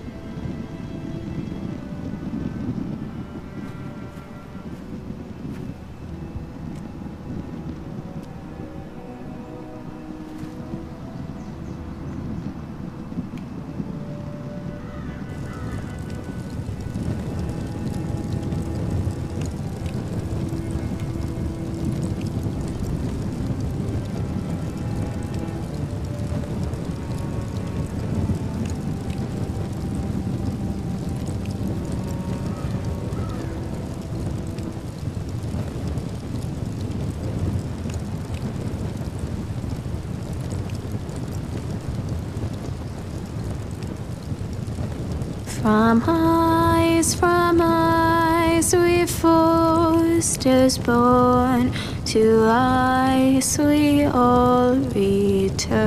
S13: From ice, we Forsters born, to ice we all return.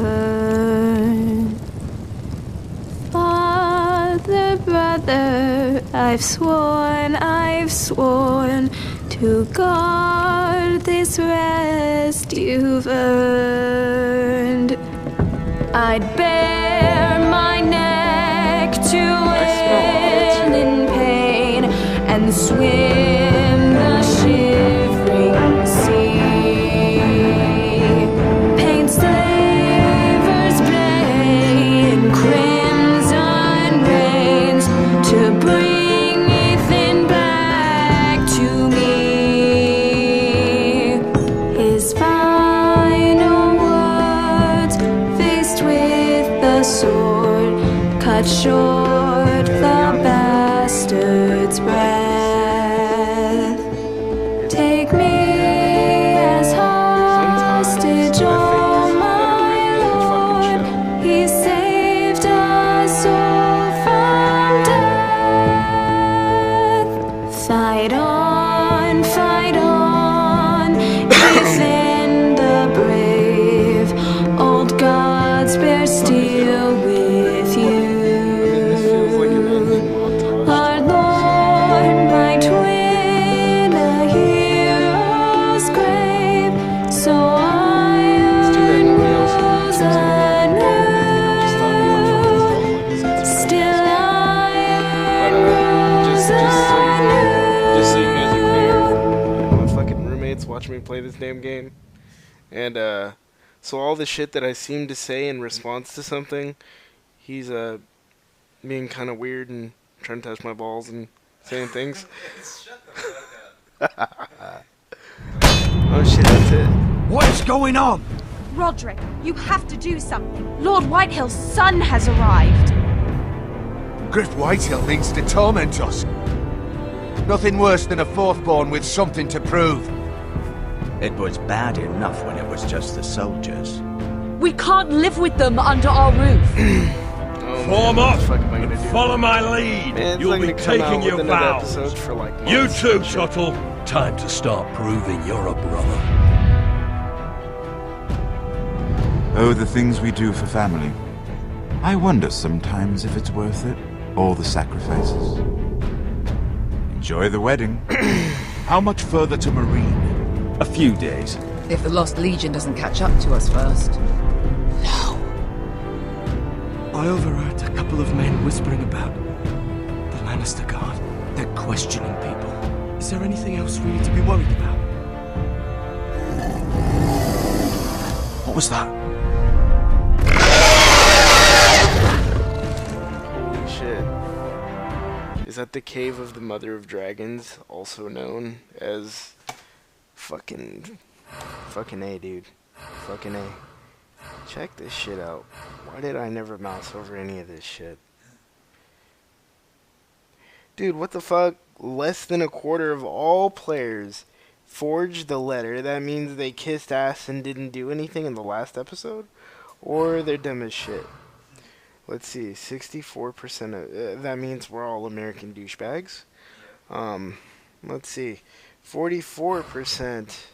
S13: Father, brother, I've sworn to guard this rest you've earned. I'd bare my neck to wail in pain and swim the shivering sea. Paint slavers play in crimson rains to bring Ethan back to me. His final words, faced with the sword, cut short the bastard's breath. Take me as hostage, oh my Lord. He saved us all from death. Fight on, Ethan the brave. Old gods bear steel with you.
S1: watching me play this damn game. And so all the shit that I seem to say in response to something, he's being kind of weird and trying to touch my balls and saying things.
S16: Shut the fuck up.
S1: Oh shit, that's it.
S17: What is going on?
S19: Roderick, you have to do something. Lord Whitehill's son has arrived.
S11: Griff Whitehill means to torment us. Nothing worse than a fourth-born with something to prove.
S12: It was bad enough when it was just the soldiers.
S20: We can't live with them under our roof.
S17: Form up and follow my lead.
S1: Man,
S17: You'll be taking your vows.
S1: For like
S17: You too, Tuttle. Time to start proving you're a brother.
S5: Oh, the things we do for family. I wonder sometimes if it's worth it. All the sacrifices. Enjoy the wedding.
S11: How much further to Marine?
S23: A few days.
S20: If the Lost Legion doesn't catch up to us first.
S22: I overheard a couple of men whispering about the Lannister Guard. They're questioning people. Is there anything else we need to be worried about?
S11: What was that?
S1: Holy shit. Is that the Cave of the Mother of Dragons, also known as fucking A, dude. Fucking A. Check this shit out. Why did I never mouse over any of this shit? Dude, what the fuck? Less than a quarter of all players forged the letter. That means they kissed ass and didn't do anything in the last episode? Or they're dumb as shit. Let's see, 64% of... that means we're all American douchebags. Let's see, 44%...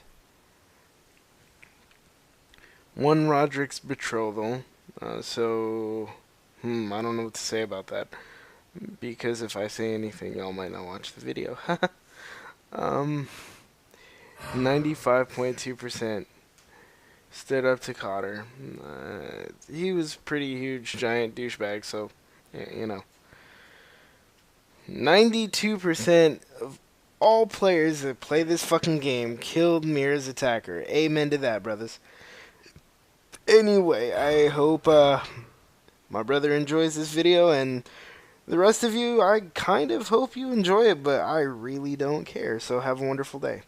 S1: won Roderick's betrothal. I don't know what to say about that. Because if I say anything, y'all might not watch the video. 95.2% stood up to Cotter. He was pretty huge, giant douchebag, so, you know. 92% of all players that play this fucking game killed Mira's attacker. Amen to that, brothers. Anyway, I hope my brother enjoys this video, and the rest of you, I kind of hope you enjoy it, but I really don't care, so have a wonderful day.